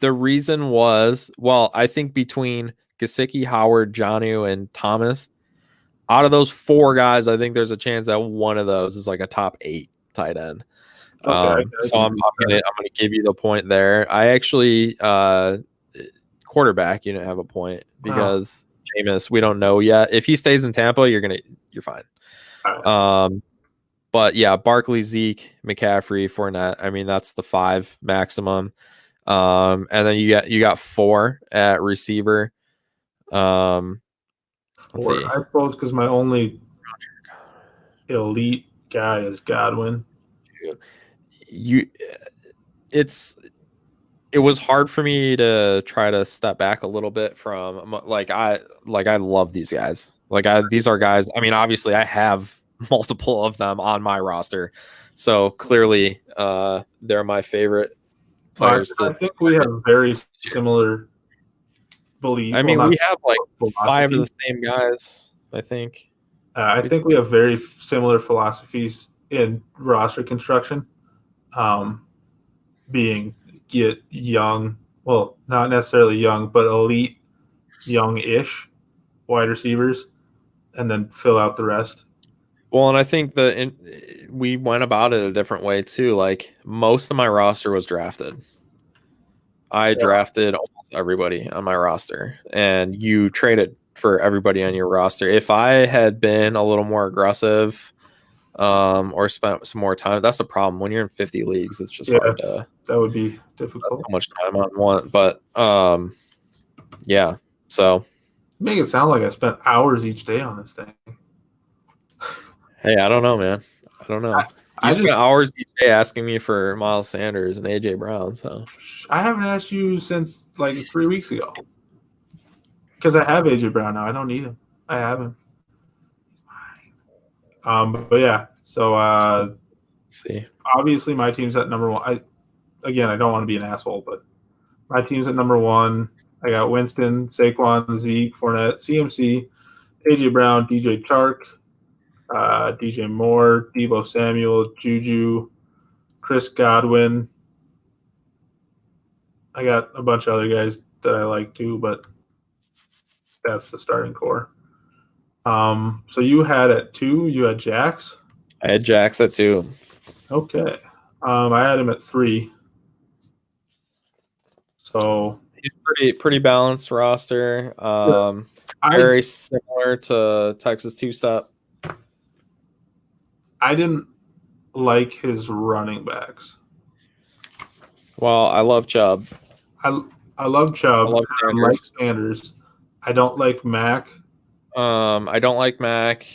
reason was, well, I think between Gesicki, Howard, Jonnu, and Thomas, out of those 4 guys, I think there's a chance that one of those is like a top 8 tight end. Okay. So I'm gonna give you the point there. I actually quarterback, you didn't have a point because Jameis, we don't know yet. If he stays in Tampa, you're fine. Right. But yeah, Barkley, Zeke, McCaffrey, Fournette. I mean, that's the 5 maximum. And then you got 4 at receiver. Let's see. I suppose because my only elite guy is Godwin. It was hard for me to try to step back a little bit from I love these guys. These are guys. I mean, obviously, I have multiple of them on my roster, so clearly, they're my favorite players. I think we have very similar beliefs. I mean, we have like 5 of the same guys. I think. I think we have very similar philosophies in roster construction. Being get young, well, not necessarily young, but elite, young-ish wide receivers, and then fill out the rest. Well, and I think we went about it a different way too. Like most of my roster was drafted. I drafted almost everybody on my roster, and you traded for everybody on your roster. If I had been a little more aggressive, or spent some more time, that's the problem. When you're in 50 leagues, it's just hard to. That would be difficult. So much time on one, but yeah. So you make it sound like I spent hours each day on this thing. Hey, I don't know, man. I don't know. You spent hours each day asking me for Miles Sanders and AJ Brown. So I haven't asked you since like 3 weeks ago because I have AJ Brown now. I don't need him. I have him. But yeah. So let's see. Obviously, my team's at number 1. I don't want to be an asshole, but my team's at number 1. I got Winston, Saquon, Zeke, Fournette, CMC, AJ Brown, DJ Chark, DJ Moore, Deebo Samuel, Juju, Chris Godwin. I got a bunch of other guys that I like too, but that's the starting core. So you had at 2, you had Jax? I had Jax at 2. Okay. I had him at 3. So he's pretty balanced roster. Very similar to Texas 2-step. I didn't like his running backs. Well, I love Chubb. I love Chubb. I love Sanders. I like Sanders. I don't like Mac. I don't like Mac.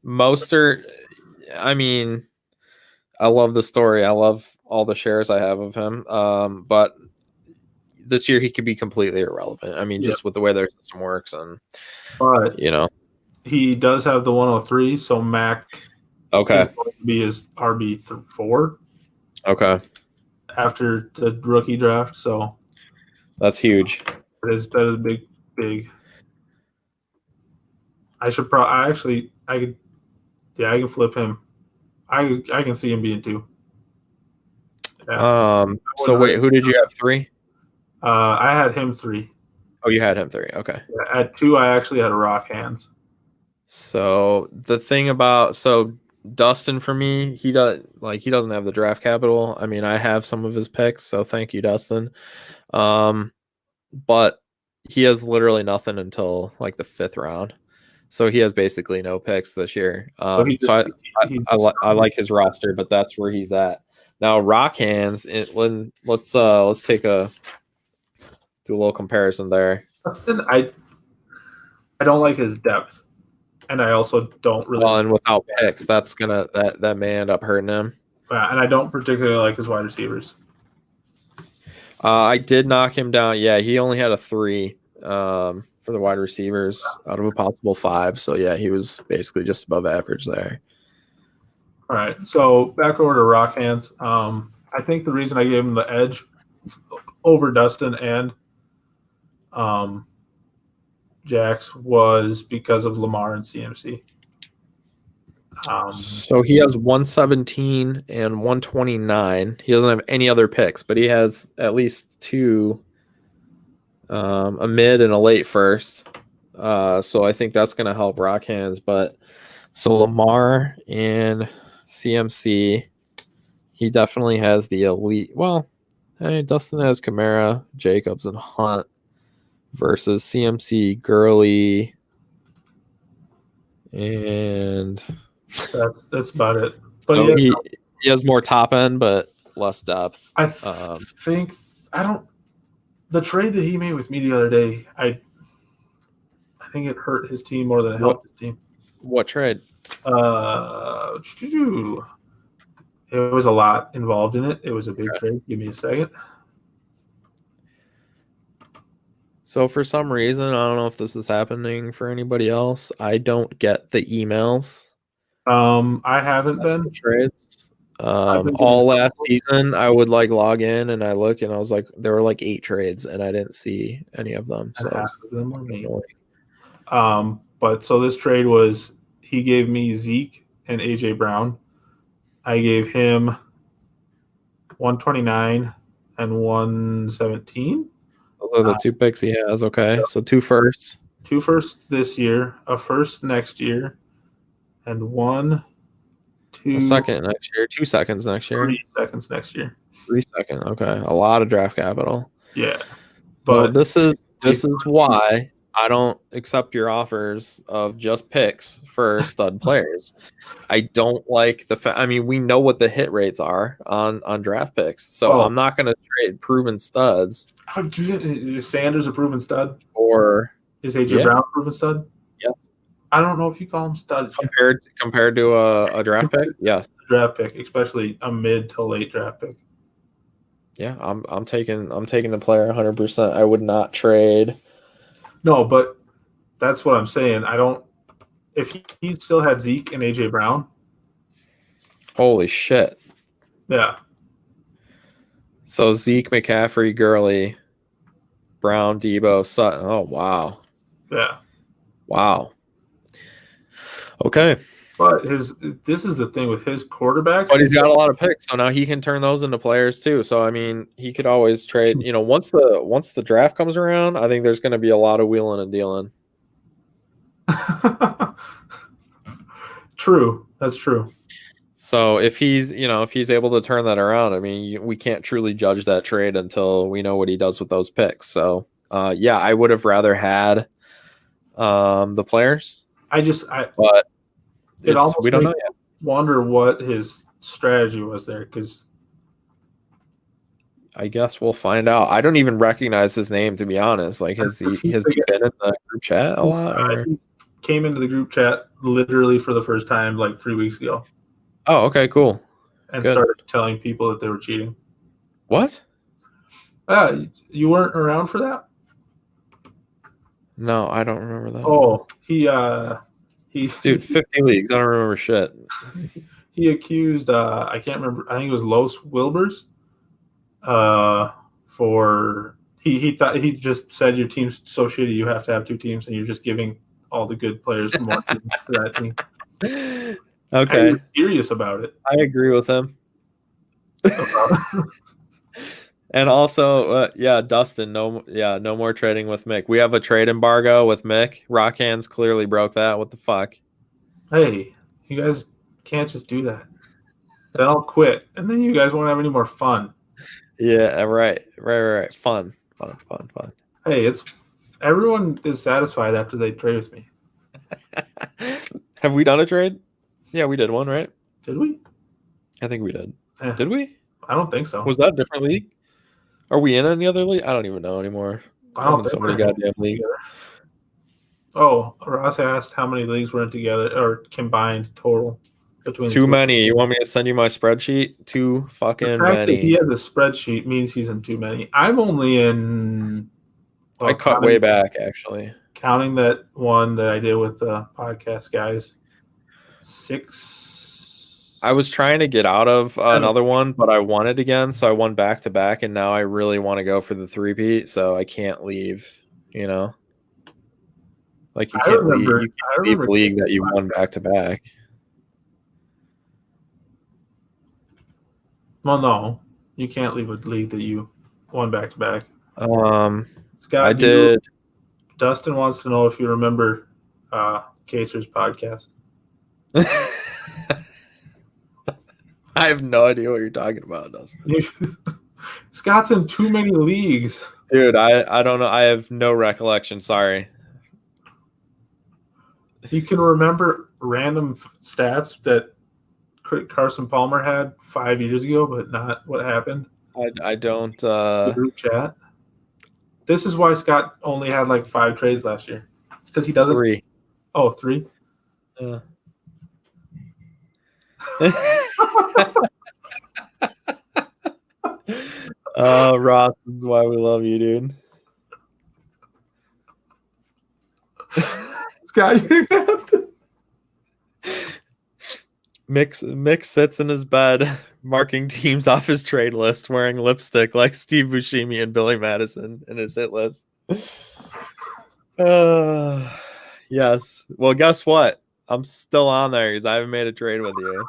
Mostert, I mean, I love the story. I love all the shares I have of him. But this year he could be completely irrelevant. I mean, just with the way their system works, but he does have the 103. So Mac, is going to be his RB4. Okay. After the rookie draft, so that's huge. That is big. I should probably I can flip him. I can see him being 2. Yeah. So wait, who did you have 3? I had him 3. Oh, you had him 3. Okay. Yeah, at 2, I actually had a rock hands. So the thing about Dustin, for me, he doesn't have the draft capital. I mean, I have some of his picks, so thank you, Dustin. But he has literally nothing until like the 5th round, so he has basically no picks this year. I like his roster, but that's where he's at now. Rock hands. Let's do a little comparison there. Dustin, don't like his depth, and I also don't really. Well, and without picks, that may end up hurting him. And I don't particularly like his wide receivers. I did knock him down. Yeah, he only had a 3 for the wide receivers out of a possible 5. So yeah, he was basically just above average there. All right, so back over to Rock Hands. I think the reason I gave him the edge over Dustin and Jax was because of Lamar and CMC. So he has 117 and 129. He doesn't have any other picks, but he has at least 2, a mid and a late first. So I think that's going to help Rock Hands. But so Lamar and CMC, he definitely has the elite. Well, Dustin has Kamara, Jacobs, and Hunt versus CMC, Gurley, and that's about it. But so he has more top end, but less depth. I think I don't. The trade that he made with me the other day, I think it hurt his team more than it helped his team. What trade? It was a lot involved in it. It was a big trade. Give me a second. So for some reason, I don't know if this is happening for anybody else. I don't get the emails. I haven't been trades. All last season, I would like log in and I look and I was like, there were like 8 trades and I didn't see any of them. So half of them were me. But so this trade was he gave me Zeke and AJ Brown. I gave him 129 and 117. Those are the 2 picks he has. Okay, yep. So 2 firsts. 2 firsts this year, a first next year, and 1, 2. A second next year, 2 seconds next year. 3 seconds next year. 3 seconds. Okay, a lot of draft capital. Yeah, but so this is why I don't accept your offers of just picks for stud players. I don't like I mean, we know what the hit rates are on draft picks, so I'm not going to trade proven studs. Is Sanders a proven stud? Or is AJ Brown a proven stud? Yes. I don't know if you call them studs compared to a draft pick. Yes, draft pick, especially a mid to late draft pick. Yeah, I'm taking the player 100%. I would not trade. No, but that's what I'm saying. I don't. If he still had Zeke and AJ Brown. Holy shit. Yeah. So Zeke, McCaffrey, Gurley, Brown, Debo, Sutton. Oh, wow. Yeah. Wow. Okay. But this is the thing with his quarterbacks. But he's got a lot of picks, so now he can turn those into players too. So I mean, he could always trade. You know, once the draft comes around, I think there's going to be a lot of wheeling and dealing. True, that's true. So if he's able to turn that around, I mean, we can't truly judge that trade until we know what he does with those picks. So yeah, I would have rather had the players. But it almost we don't know yet. Wonder what his strategy was there, because I guess we'll find out. I don't even recognize his name, to be honest. Like, has he been in the group chat a lot? Or? He came into the group chat literally for the first time like 3 weeks ago. Oh, okay, cool. And started telling people that they were cheating. What? You weren't around for that? No, I don't remember that. Oh, Dude, 50 leagues. I don't remember shit. He accused, I can't remember, I think it was Los Wilbers, he thought he just said your team's so shitty you have to have 2 teams and you're just giving all the good players from one team to that team. Okay. I was serious about it. I agree with him. And also, Dustin, no more trading with Mick. We have a trade embargo with Mick. Rock Hands clearly broke that. What the fuck? Hey, you guys can't just do that. Then I'll quit, and then you guys won't have any more fun. Yeah, right. Fun. Hey, everyone is satisfied after they trade with me. Have we done a trade? Yeah, we did one, right? Did we? I think we did. Did we? I don't think so. Was that a different league? Are we in any other league? I don't even know anymore. I'm in so many goddamn leagues. Oh, Ross asked how many leagues we're in together or combined total between the Too two. many. You want me to send you my spreadsheet? Too The fucking fact that he many. has a spreadsheet means he's in too many. I'm only in, I well, cut way back, actually. counting that one that I did with the podcast guys, 6. I was trying to get out of another one, but I won it again, so I won back to back, and now I really want to go for the three-peat, so I can't leave. You know, like you I can't leave. remember. You I can't leave remember. a league that you won back to back. Well, no, you can't leave a league that you won back to back. Scott, I did. Dustin wants to know if you remember Kaser's podcast. I have no idea what you're talking about, Dustin. Scott's in too many leagues. Dude, I don't know. I have no recollection. Sorry. You can remember random stats that Carson Palmer had 5 years ago, but not what happened. I don't. The group chat. This is why Scott only had like 5 trades last year. It's because he doesn't. 3. Oh, 3? Yeah. Ross, this is why we love you, dude. Scott, you're gonna have to. Mick sits in his bed, marking teams off his trade list, wearing lipstick like Steve Buscemi and Billy Madison in his hit list. Yes. Well, guess what? I'm still on there because I haven't made a trade with you.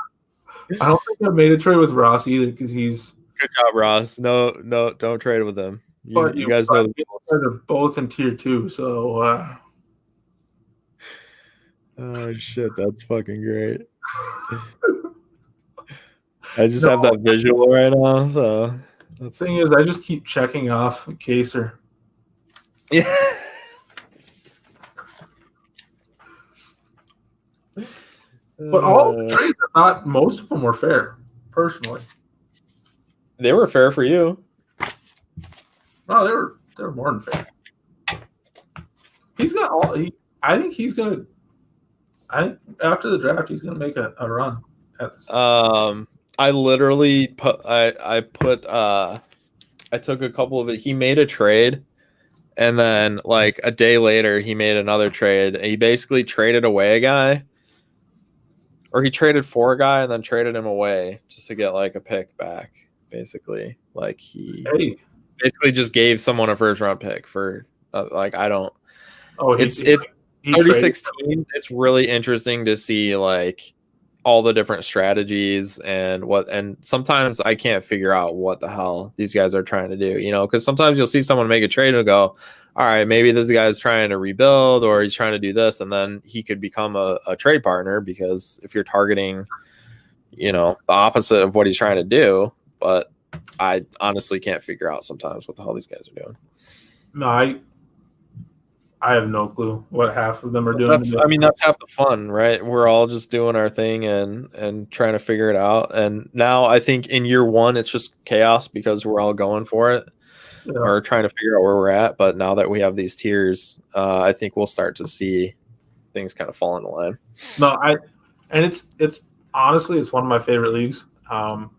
I don't think I made a trade with Ross either because he's. Good job, Ross. No, don't trade with him. You guys know the rules. They're both in tier 2, so. Oh shit, that's fucking great. I just have that visual right now, so the thing is, I just keep checking off Kaser. Yeah. But all the trades are not. Most of them were fair, personally. They were fair for you. No, they were more than fair. He's got all. I think he's gonna. After the draft, he's gonna make a run at this. I literally put. I took a couple of it. He made a trade, and then like a day later, he made another trade. He basically traded away a guy. Or he traded for a guy and then traded him away just to get like a pick back, basically. Like he basically just gave someone a first round pick for like I don't. Oh, it's 3016. It's really interesting to see like all the different strategies and sometimes I can't figure out what the hell these guys are trying to do, you know, because sometimes you'll see someone make a trade and go, all right, maybe this guy's trying to rebuild or he's trying to do this, and then he could become a trade partner because if you're targeting, you know, the opposite of what he's trying to do. But I honestly can't figure out sometimes what the hell these guys are doing. No, I have no clue what half of them are doing. That's half the fun, right? We're all just doing our thing and trying to figure it out. And now I think in year 1, it's just chaos because we're all going for it. Yeah. Or trying to figure out where we're at. But now that we have these tiers, I think we'll start to see things kind of fall into line. No, it's honestly, it's one of my favorite leagues. The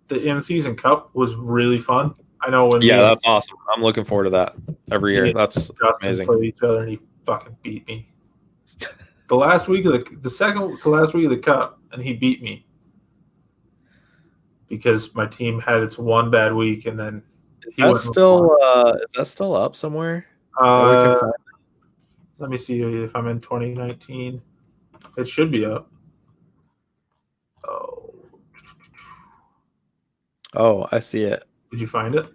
in-season cup was really fun. I know when. Yeah, that's awesome. I'm looking forward to that every year. That's amazing. Played each other and he fucking beat me. The last week of the second to last week of the cup, and he beat me because my team had its one bad week, and then. Is that still up somewhere? Let me see if I'm in 2019. It should be up. Oh, I see it. Did you find it?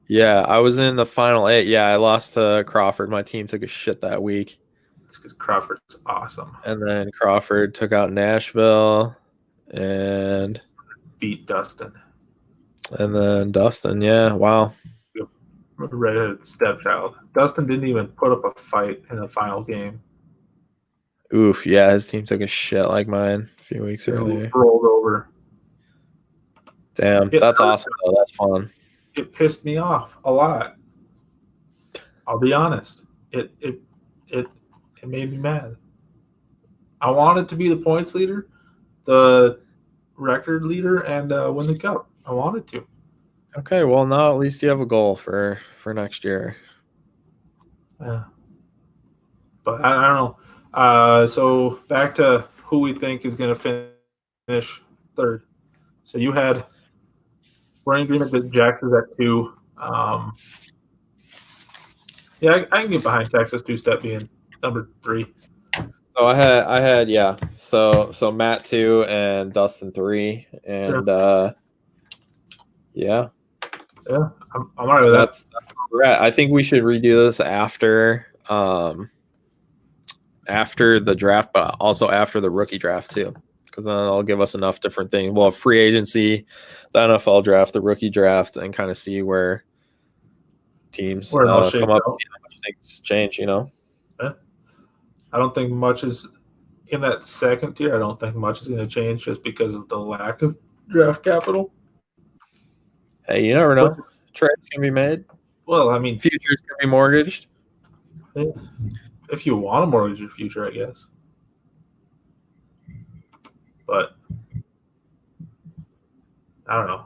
Yeah, I was in the final 8. Yeah, I lost to Crawford. My team took a shit that week. It's because Crawford's awesome. And then Crawford took out Nashville and beat Dustin. And then Dustin, yeah, wow. Redheaded stepchild. Dustin didn't even put up a fight in the final game. Oof, yeah, his team took a shit like mine a few weeks earlier. Rolled over. Damn, that's awesome though. That's fun. It pissed me off a lot. I'll be honest. It It made me mad. I wanted to be the points leader, the record leader, and win the cup. I wanted to. Okay, well now at least you have a goal for next year. Yeah. But I don't know. So back to who we think is going to finish third. So you had we're in agreement that Jackson's at 2. Yeah, I can get behind Texas two-step being number 3. So I had yeah. So Matt 2 and Dustin 3 and yeah. Yeah, I'm all right with That's where we're at. I think we should redo this after the draft, but also after the rookie draft too, because then it'll give us enough different things. Well, free agency, the NFL draft, the rookie draft, and kind of see where teams Where it all come shakes up, out. see how much things change. You know. Yeah. I don't think much is in that second tier. I don't think much is going to change just because of the lack of draft capital. Hey, you never know. Trades can be made. Well, I mean, Futures can be mortgaged. If you want to mortgage your future, I guess. But I don't know.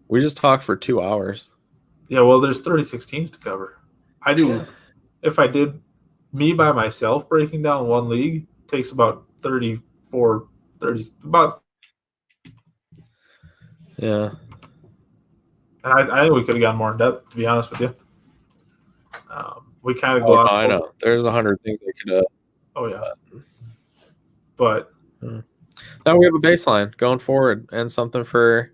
We just talked for 2 hours. Yeah, well, there's 36 teams to cover. I do. If I did me by myself breaking down one league, takes about 34, 30, about. Yeah. And I think we could have gotten more in depth, to be honest with you. We kind of go out. I know. There's 100 things they could have. Oh, yeah. But now we have a baseline going forward and something for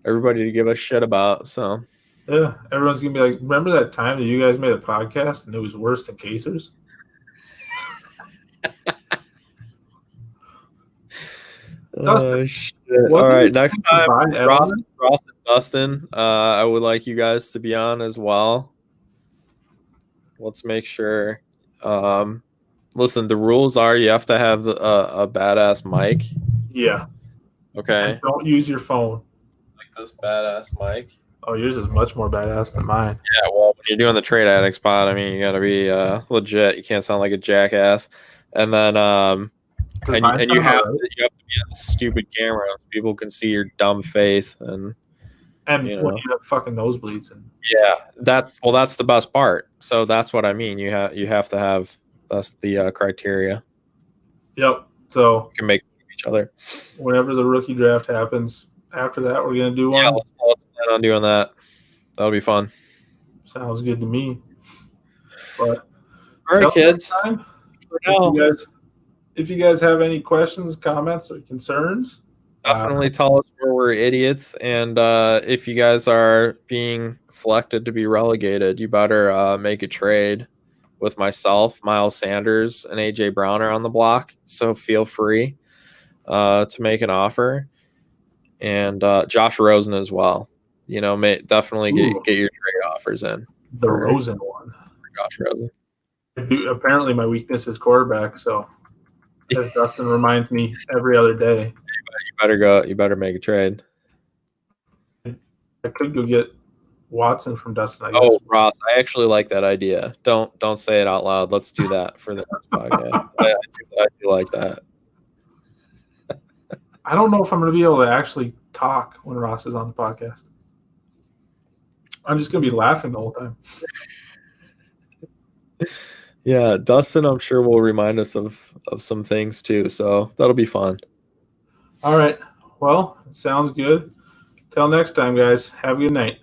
everybody to give us shit about. So yeah, everyone's gonna be like, remember that time that you guys made a podcast and it was worse than Casers? Shit. All right, next time, Ross and Dustin, I would like you guys to be on as well. Let's make sure. Listen, the rules are you have to have a badass mic. Yeah. Okay. And don't use your phone. Like this badass mic. Oh, yours is much more badass than mine. Yeah, well, when you're doing the Trade Addicts pod, I mean, you got to be legit. You can't sound like a jackass. And then, you have to be on a stupid camera so people can see your dumb face. And when you have fucking nosebleeds. Yeah, that's the best part. So that's what I mean. You have to have. That's the criteria. Yep. So you can make each other. Whenever the rookie draft happens, after that we're gonna do one. Yeah, let's plan on doing that. That'll be fun. Sounds good to me. But all right, kids. If you guys have any questions, comments, or concerns, definitely tell us where we're idiots. And if you guys are being selected to be relegated, you better make a trade with myself, Miles Sanders, and AJ Brown are on the block. So feel free to make an offer. And Josh Rosen as well. You know, definitely get your trade offers in. The Rosen one. Josh Rosen. Apparently my weakness is quarterback, so as Dustin reminds me every other day. You better make a trade. I could go get Watson from Dustin, I guess. Oh, Ross, I actually like that idea. Don't say it out loud. Let's do that for the next podcast. I do like that. I don't know if I'm going to be able to actually talk when Ross is on the podcast. I'm just going to be laughing the whole time. Yeah, Dustin, I'm sure will remind us of some things too. So that'll be fun. All right. Well, sounds good. Till next time, guys. Have a good night.